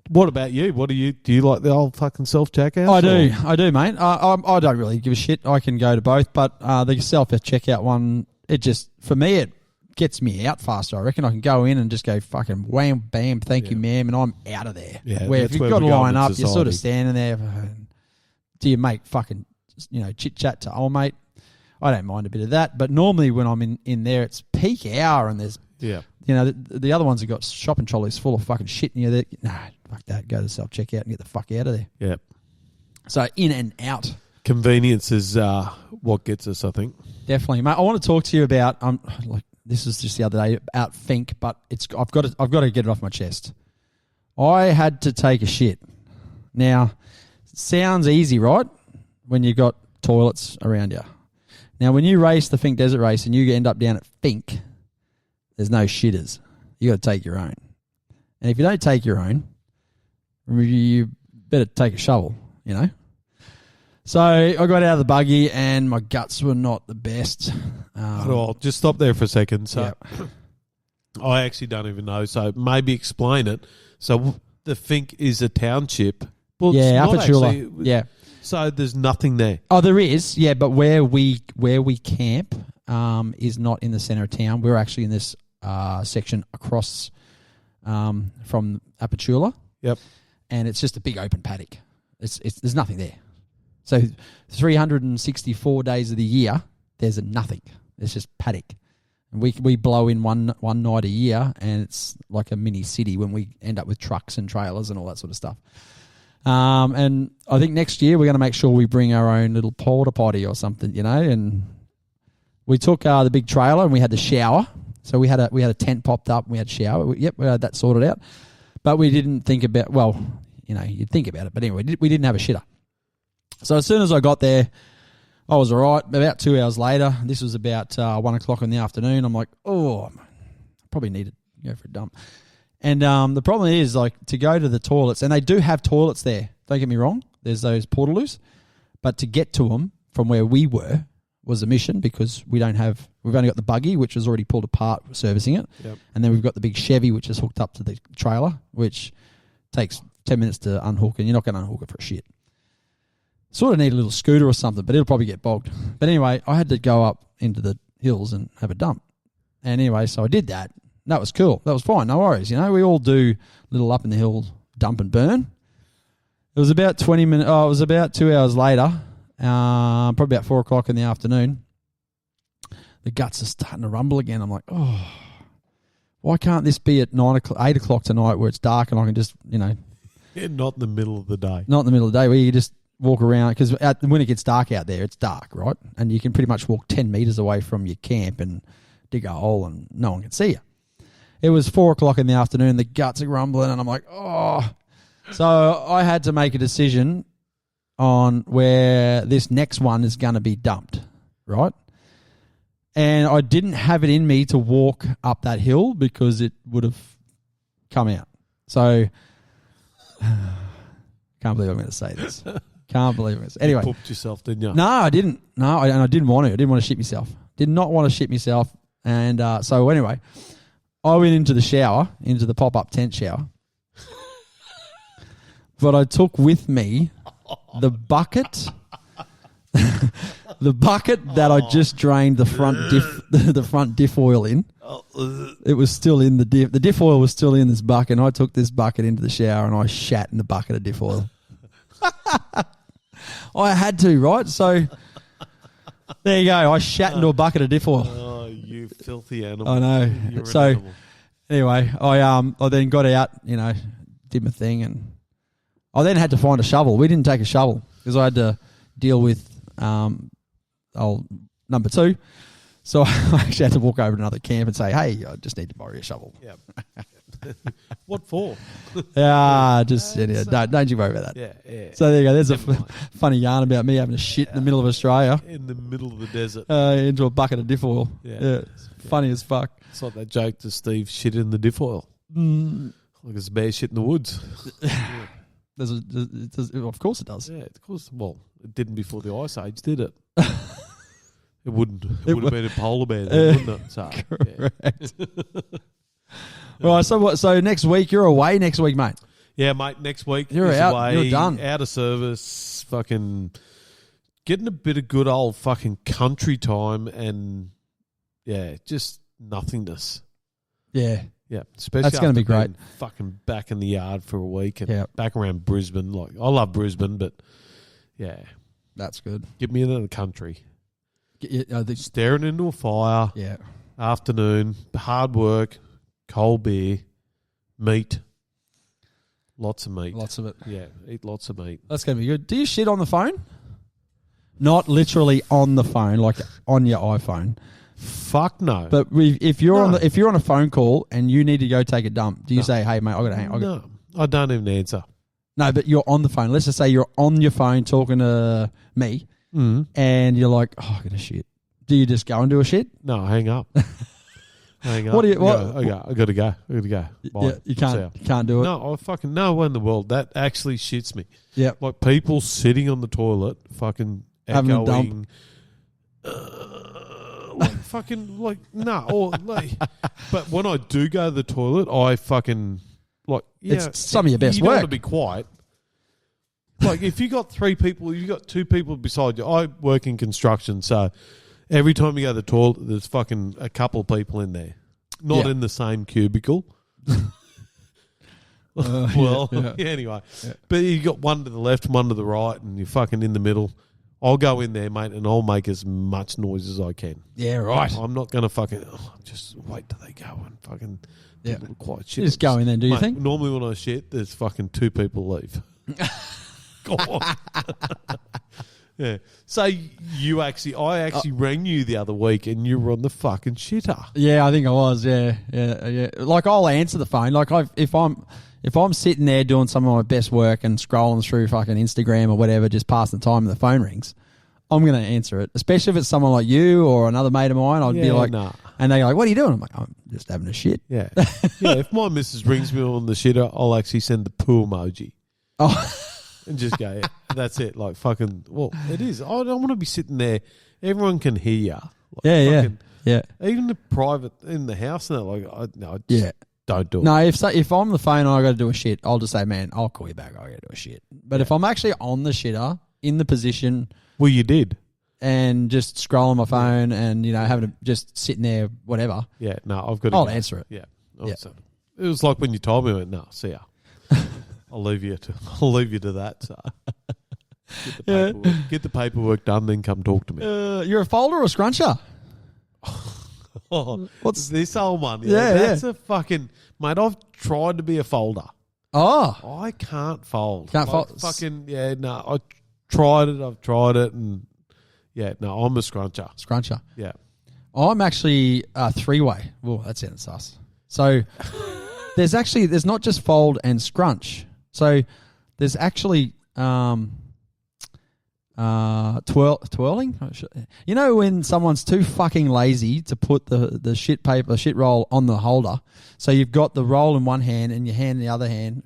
What about you? Do you like the old fucking self-checkout? I do, mate. I don't really give a shit. I can go to both, but the self-checkout one, it just, for me, it gets me out faster. I reckon I can go in and just go fucking wham, bam, thank you, ma'am, and I'm out of there. Yeah, where if that's you've where got to we go line in up, you're sort of society. standing there. Do you make fucking, chit-chat to old mate? I don't mind a bit of that, but normally when I'm in there, it's peak hour and there's, the other ones have got shopping trolleys full of fucking shit, and you're there, nah, fuck that, go to self-checkout and get the fuck out of there. Yeah. So in and out. Convenience is what gets us, I think. Definitely, mate. I want to talk to you about this was just the other day about Finke, but I've got to get it off my chest. I had to take a shit. Now, sounds easy, right? When you've got toilets around you. Now, when you race the Finke Desert Race and you end up down at Finke, there's no shitters. You got to take your own. And if you don't take your own, you better take a shovel, So I got out of the buggy and my guts were not the best. I'll just stop there for a second. So Yep. I actually don't even know. So maybe explain it. So the Finke is a township. Well, Yeah, it's not Apachula. actually. Yeah. So there's nothing there. Oh, there is. Yeah, but where we camp is not in the centre of town. We're actually in this section across from Apachula. Yep. And it's just a big open paddock. There's nothing there. So 364 days of the year, there's nothing. It's just paddock. And we blow in one night a year, and it's like a mini city when we end up with trucks and trailers and all that sort of stuff. And I think next year we're going to make sure we bring our own little porta potty or something, and we took the big trailer and we had the shower. So we had a tent popped up and we had a shower. We had that sorted out. But we didn't think about, you'd think about it. But anyway, we didn't have a shitter. So as soon as I got there, I was all right. About 2 hours later, this was about 1 o'clock in the afternoon, I'm like, I probably need to go for a dump. And the problem is, to go to the toilets, and they do have toilets there, don't get me wrong, there's those portaloos, but to get to them from where we were was a mission because we've only got the buggy, which was already pulled apart, servicing it, and then we've got the big Chevy, which is hooked up to the trailer, which takes 10 minutes to unhook, and you're not going to unhook it for a shit. Sort of need a little scooter or something, but it'll probably get bogged. But anyway, I had to go up into the hills and have a dump. And anyway, so I did that. That was cool. That was fine. No worries. We all do little up in the hill dump and burn. It was about 20 minutes. Oh, it was about 2 hours later, probably about 4 o'clock in the afternoon. The guts are starting to rumble again. I'm like, why can't this be at 8 o'clock tonight where it's dark and I can just, Yeah, not in the middle of the day. Not in the middle of the day where you just walk around, because when it gets dark out there, it's dark, right? And you can pretty much walk 10 metres away from your camp and dig a hole and no one can see you. It was 4 o'clock in the afternoon, the guts are grumbling, and I'm like, So I had to make a decision on where this next one is going to be dumped, right? And I didn't have it in me to walk up that hill because it would have come out. So Can't believe I'm going to say this. Can't believe it. Anyway. You pooped yourself, didn't you? No, I didn't. No, I didn't want to. I didn't want to shit myself. Did not want to shit myself. And so anyway, I went into the shower, into the pop-up tent shower. But I took with me the bucket, the bucket that I just drained the front diff oil in. It was still in the diff. The diff oil was still in this bucket, and I took this bucket into the shower and I shat in the bucket of diff oil. I had to, right? So there you go. I shat into a bucket of diff oil. Oh, you filthy animal! I know. You're So an animal. anyway, I then got out, did my thing, and I then had to find a shovel. We didn't take a shovel because I had to deal with old number 2. So I actually had to walk over to another camp and say, "Hey, I just need to borrow your shovel." Yeah. What for? Don't you worry about that. Yeah. So there you go. There's a funny yarn about me having a shit in the middle of Australia. In the middle of the desert. Into a bucket of diff oil. Yeah. It's funny as fuck. It's like that joke to Steve, shit in the diff oil. Like it's a bear shit in the woods. Of course it does. Yeah, of course. Well, it didn't before the Ice Age, did it? It wouldn't. It would have been a polar bear, then, wouldn't it? So, correct. Right. So what? So next week you're away. Next week, mate. Yeah, mate. Next week you're out. Away, you're done. Out of service. Fucking getting a bit of good old fucking country time, and just nothingness. Yeah. Yeah, especially that's going to be great. Fucking back in the yard for a week and back around Brisbane. Like I love Brisbane, but that's good. Get me into the country. Staring into a fire. Yeah. Afternoon, hard work, cold beer, meat. Lots of meat. Lots of it. Yeah, eat lots of meat. That's going to be good. Do you shit on the phone? Not literally on the phone, like on your iPhone. Fuck no. But if you're on a phone call and you need to go take a dump, do you say, "Hey mate, I got to hang"? No, I don't even answer. No, but you're on the phone. Let's just say you're on your phone talking to me, and you're like, "Oh, I got to shit." Do you just go and do a shit? No, hang up. Hang up. What do you? I got to go. Bye. Yeah, you can't do it. No, I fucking no one in the world that actually shits me. Yeah, like people sitting on the toilet, fucking having echoing. But when I do go to the toilet, I fucking it's some of your best work. You don't want to be quiet. Like if you got 3 people, you got 2 people beside you. I work in construction, so every time you go to the toilet, there's fucking a couple of people in there, not in the same cubicle. Anyway, but you got one to the left, one to the right, and you're fucking in the middle. I'll go in there, mate, and I'll make as much noise as I can. Yeah, right. I'm not going to fucking just wait till they go and fucking do a little quiet shit. You just go in there, do you think? Normally when I shit, there's fucking 2 people leave. Go on. Yeah. So I actually rang you the other week and you were on the fucking shitter. Yeah, I think I was. Yeah. Like I'll answer the phone. Like if I'm sitting there doing some of my best work and scrolling through fucking Instagram or whatever, just passing the time and the phone rings, I'm going to answer it. Especially if it's someone like you or another mate of mine, I'd be like, nah. And they're like, "What are you doing?" I'm like, "I'm just having a shit." Yeah. If my missus rings me on the shitter, I'll actually send the poo emoji. Oh. And just go, yeah, that's it. Like fucking, well, it is. I don't want to be sitting there. Everyone can hear you. Like, yeah. Even the private in the house and that, don't do it. No, if I'm on the phone and I got to do a shit, I'll just say, "Man, I'll call you back. I got to do a shit." But if I'm actually on the shitter in the position, well, you did, and just scrolling my phone and having to just sitting there, whatever. Yeah, no, I've got. I'll answer it. Yeah. It was like when you told me, I went, "No, see ya." I'll leave you to that. So. Get the paperwork done, then come talk to me. You're a folder or a scruncher? What's this old one? That's a fucking mate. I've tried to be a folder. Oh, I can't fold. Fold. Fucking no. I've tried it, and I'm a scruncher. Scruncher. Yeah. I'm actually a 3-way. Well, that sounds sus. So there's not just fold and scrunch. So there's actually twirling. You know when someone's too fucking lazy to put the shit roll on the holder, so you've got the roll in one hand and your hand in the other hand,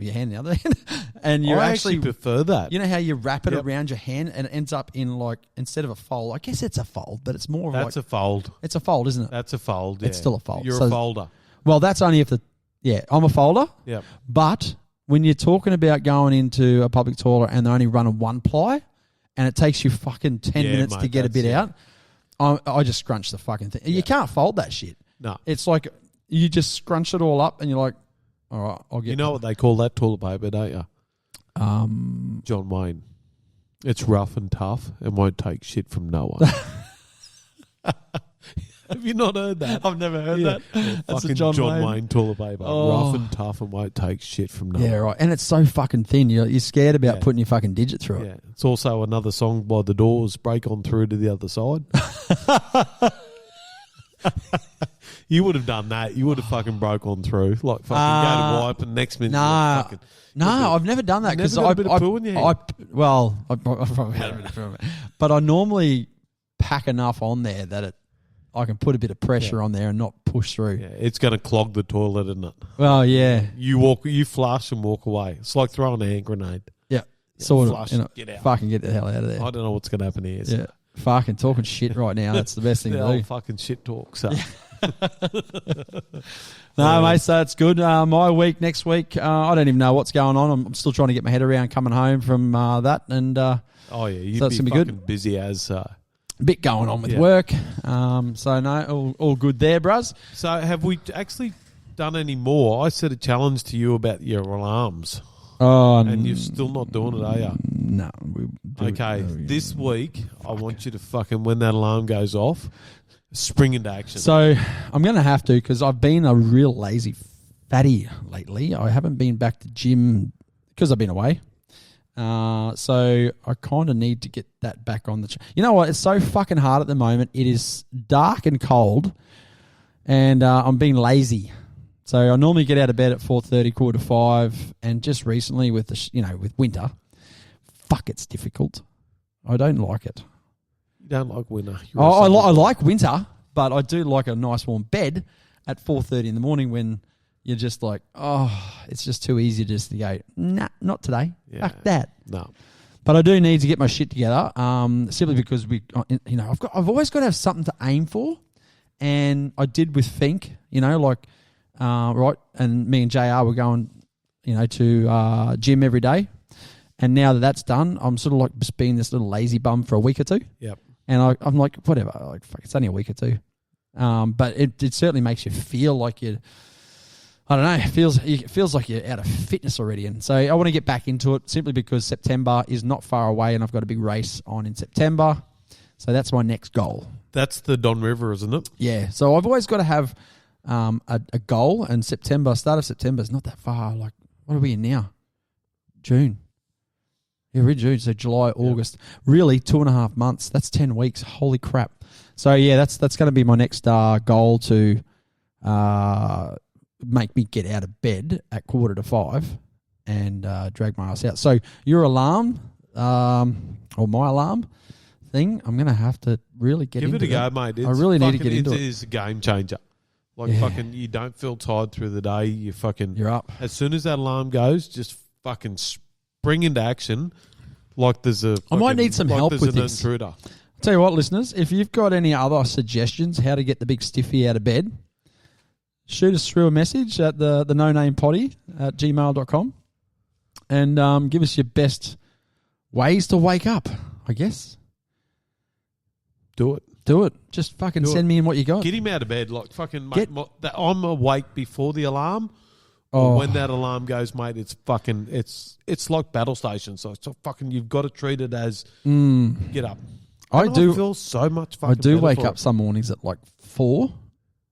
and you actually prefer that. You know how you wrap it around your hand and it ends up in like, instead of a fold, I guess it's a fold, but it's more of That's a fold. It's a fold, isn't it? That's a fold. Yeah. It's still a fold. You're a folder. Well, that's only if I'm a folder. Yeah. But when you're talking about going into a public toilet and they're only running one ply, and it takes you fucking 10 minutes to get a bit out, I just scrunch the fucking thing. Yeah. You can't fold that shit. No. It's like you just scrunch it all up and you're like, all right, I'll get. You know what they call that toilet paper, don't you? John Wayne. It's rough and tough and won't take shit from no one. Have you not heard that? I've never heard that. That's fucking John Wayne toilet paper. Rough and tough and won't take shit from no one. Yeah, right. And it's so fucking thin. You're scared about putting your fucking digit through it. Yeah. It's also another song by The Doors, Break On Through to the Other Side. You would have done that. You would have fucking broke on through. Like fucking go to wipe and next minute. I've never done that because I probably had a bit of poo, but I normally pack enough on there that I can put a bit of pressure on there and not push through. Yeah, it's going to clog the toilet, isn't it? Well, yeah. You flush and walk away. It's like throwing a hand grenade. Yeah, sort flush, of. Get out. Fucking get the hell out of there. I don't know what's going to happen here. So. Yeah, fucking talking shit right now. That's the best thing to do. Fucking shit talk. So. No, mate, so it's good. My week next week, I don't even know what's going on. I'm still trying to get my head around coming home from that. And you'd so be fucking good. Busy as... bit going on with work. So, no, all good there, bruz. So, have we actually done any more? I set a challenge to you about your alarms. Oh, and you're still not doing it, are you? No. Okay, this week, I want you to fucking, when that alarm goes off, spring into action. So, I'm going to have to because I've been a real lazy fatty lately. I haven't been back to gym because I've been away. So I kind of need to get that back on the... You know what? It's so fucking hard at the moment. It is dark and cold, and I'm being lazy. So I normally get out of bed at 4:30, 4:45, and just recently with with winter, it's difficult. I don't like it. You don't like winter? I like winter, but I do like a nice warm bed at 4:30 in the morning when... You're just like, it's just too easy just to go, nah, not today. Yeah. Fuck that. No. But I do need to get my shit together, simply because I've always got to have something to aim for, and I did with Finke, right, and me and JR were going, to gym every day, and now that that's done, I'm sort of like just being this little lazy bum for a week or two. Yep. And I'm like, whatever, like fuck, it's only a week or two, but it certainly makes you feel like you're. I don't know. It feels like you're out of fitness already. And so I want to get back into it simply because September is not far away and I've got a big race on in September. So that's my next goal. That's the Don River, isn't it? Yeah. So I've always got to have a goal, and start of September is not that far. Like, what are we in now? June. Yeah, we're in June. So July, August. Really, 2.5 months. That's 10 weeks. Holy crap. So, yeah, that's going to be my next goal to... make me get out of bed at 4:45 and drag my ass out. So your alarm, or my alarm thing, I'm going to have to really get into it. Give it a go, mate. I really need to get into it. It is a game changer. Like fucking, you don't feel tired through the day. You're up. As soon as that alarm goes, just fucking spring into action. Like there's a... I might need some help with this. Intruder. I'll tell you what, listeners, if you've got any other suggestions how to get the big stiffy out of bed, shoot us through a message at the nonamepotty@gmail.com and give us your best ways to wake up, I guess. Do it. Just fucking send me in what you got. Get him out of bed. Like fucking, mate, I'm awake before the alarm. Or when that alarm goes, mate, it's fucking, it's like battle station. So it's fucking, you've got to treat it as get up. I feel so much fucking I do better wake for up some mornings at like 4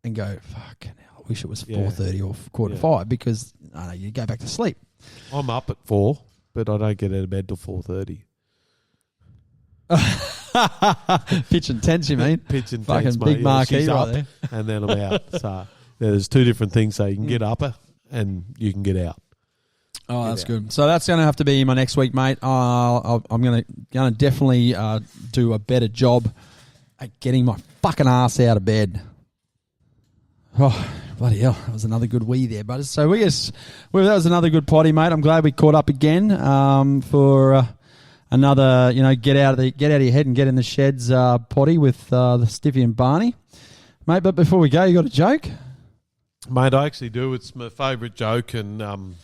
and go, fucking hell. I wish it was 4:30 or 4:45 because you go back to sleep. I'm up at 4, but I don't get out of bed till 4:30. Pitch and tense, you mean? Pitch and fucking tense, big mate. marquee right there. And then I'm out. So there's two different things. So you can get up and you can get out. Oh, that's good. So that's going to have to be my next week, mate. I'm going to definitely do a better job at getting my fucking ass out of bed. Oh, bloody hell. That was another good wee there, buddy. So that was another good potty, mate. I'm glad we caught up again for another, get out of your head and get in the sheds potty with the Stiffy and Barney. Mate, but before we go, you got a joke? Mate, I actually do. It's my favourite joke, and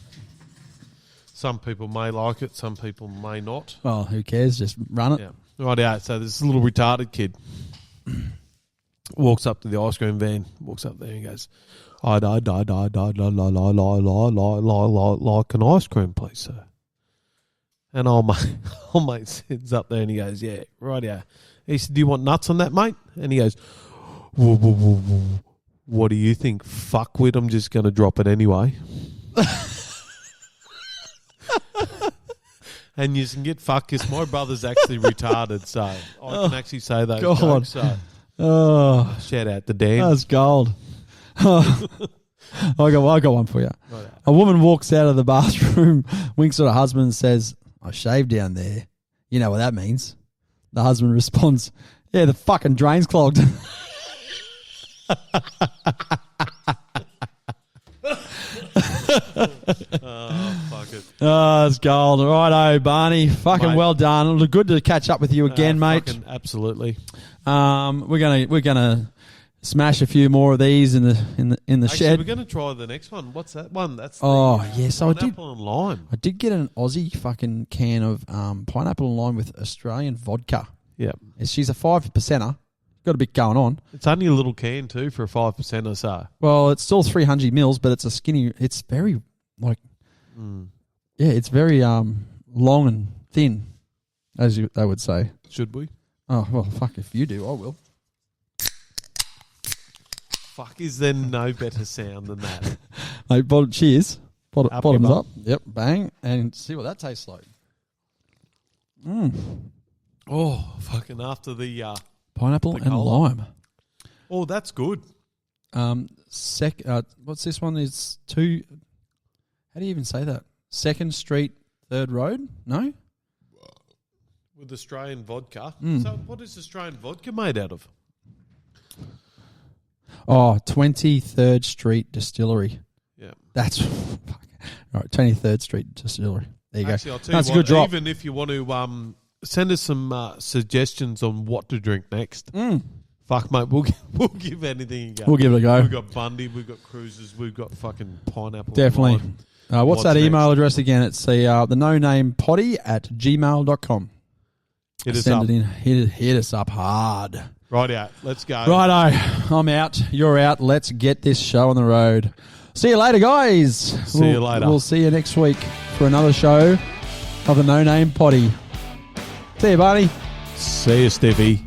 some people may like it, some people may not. Well, who cares? Just run it. Yeah. Right out. So this little retarded kid walks up to the ice cream van, walks up there and goes, I'd like an ice cream, please, sir. And old mate sits up there and he goes, yeah, right out. He said, do you want nuts on that, mate? And he goes, what do you think? Fuckwit, I'm just going to drop it anyway. And you can get fucked because my brother's actually retarded, so I can actually say those jokes. So shout out to Dan. That's gold. I got one for you. Right. A woman walks out of the bathroom, winks at her husband and says, I shaved down there. You know what that means. The husband responds, yeah, the fucking drain's clogged. Fuck it. Oh, it's gold. Righto, Barney. Fucking well done. It was good to catch up with you again, mate. Absolutely. We're gonna smash a few more of these in the shed. We're gonna try the next one. What's that one? That's yes, I did. Pineapple and lime. I did get an Aussie fucking can of pineapple and lime with Australian vodka. Yeah, she's a 5%er. Got a bit going on. It's only a little can too for a 5% or so. Well, it's still 300 mils, but it's a skinny. It's very it's very long and thin, as they would say. Should we? Oh well, fuck if you do, I will. Fuck, is there no better sound than that? Mate, cheers. Bottoms up. Yep, bang, and see what that tastes like. Oh, fucking after the pineapple and lime. Oh, that's good. What's this one? Is two. How do you even say that? 2nd Street, 3rd Road? No? With Australian vodka. So what is Australian vodka made out of? Oh, 23rd Street Distillery. Yeah. That's right. 23rd Street Distillery. There you Actually, go. I'll tell you what, a good drop. Even if you want to send us some suggestions on what to drink next. Fuck, mate, we'll give anything a go. We'll give it a go. We've got Bundy, we've got Cruisers, we've got fucking Pineapple. Definitely. What's that email address again? It's the nonamepotty@gmail.com. Hit us Send up. it in. Hit us up hard. Right out. Let's go. Righto. I'm out. You're out. Let's get this show on the road. See you later, guys. See you later. We'll see you next week for another show of the No Name Potty. See you, Barney. See you, Stiffy.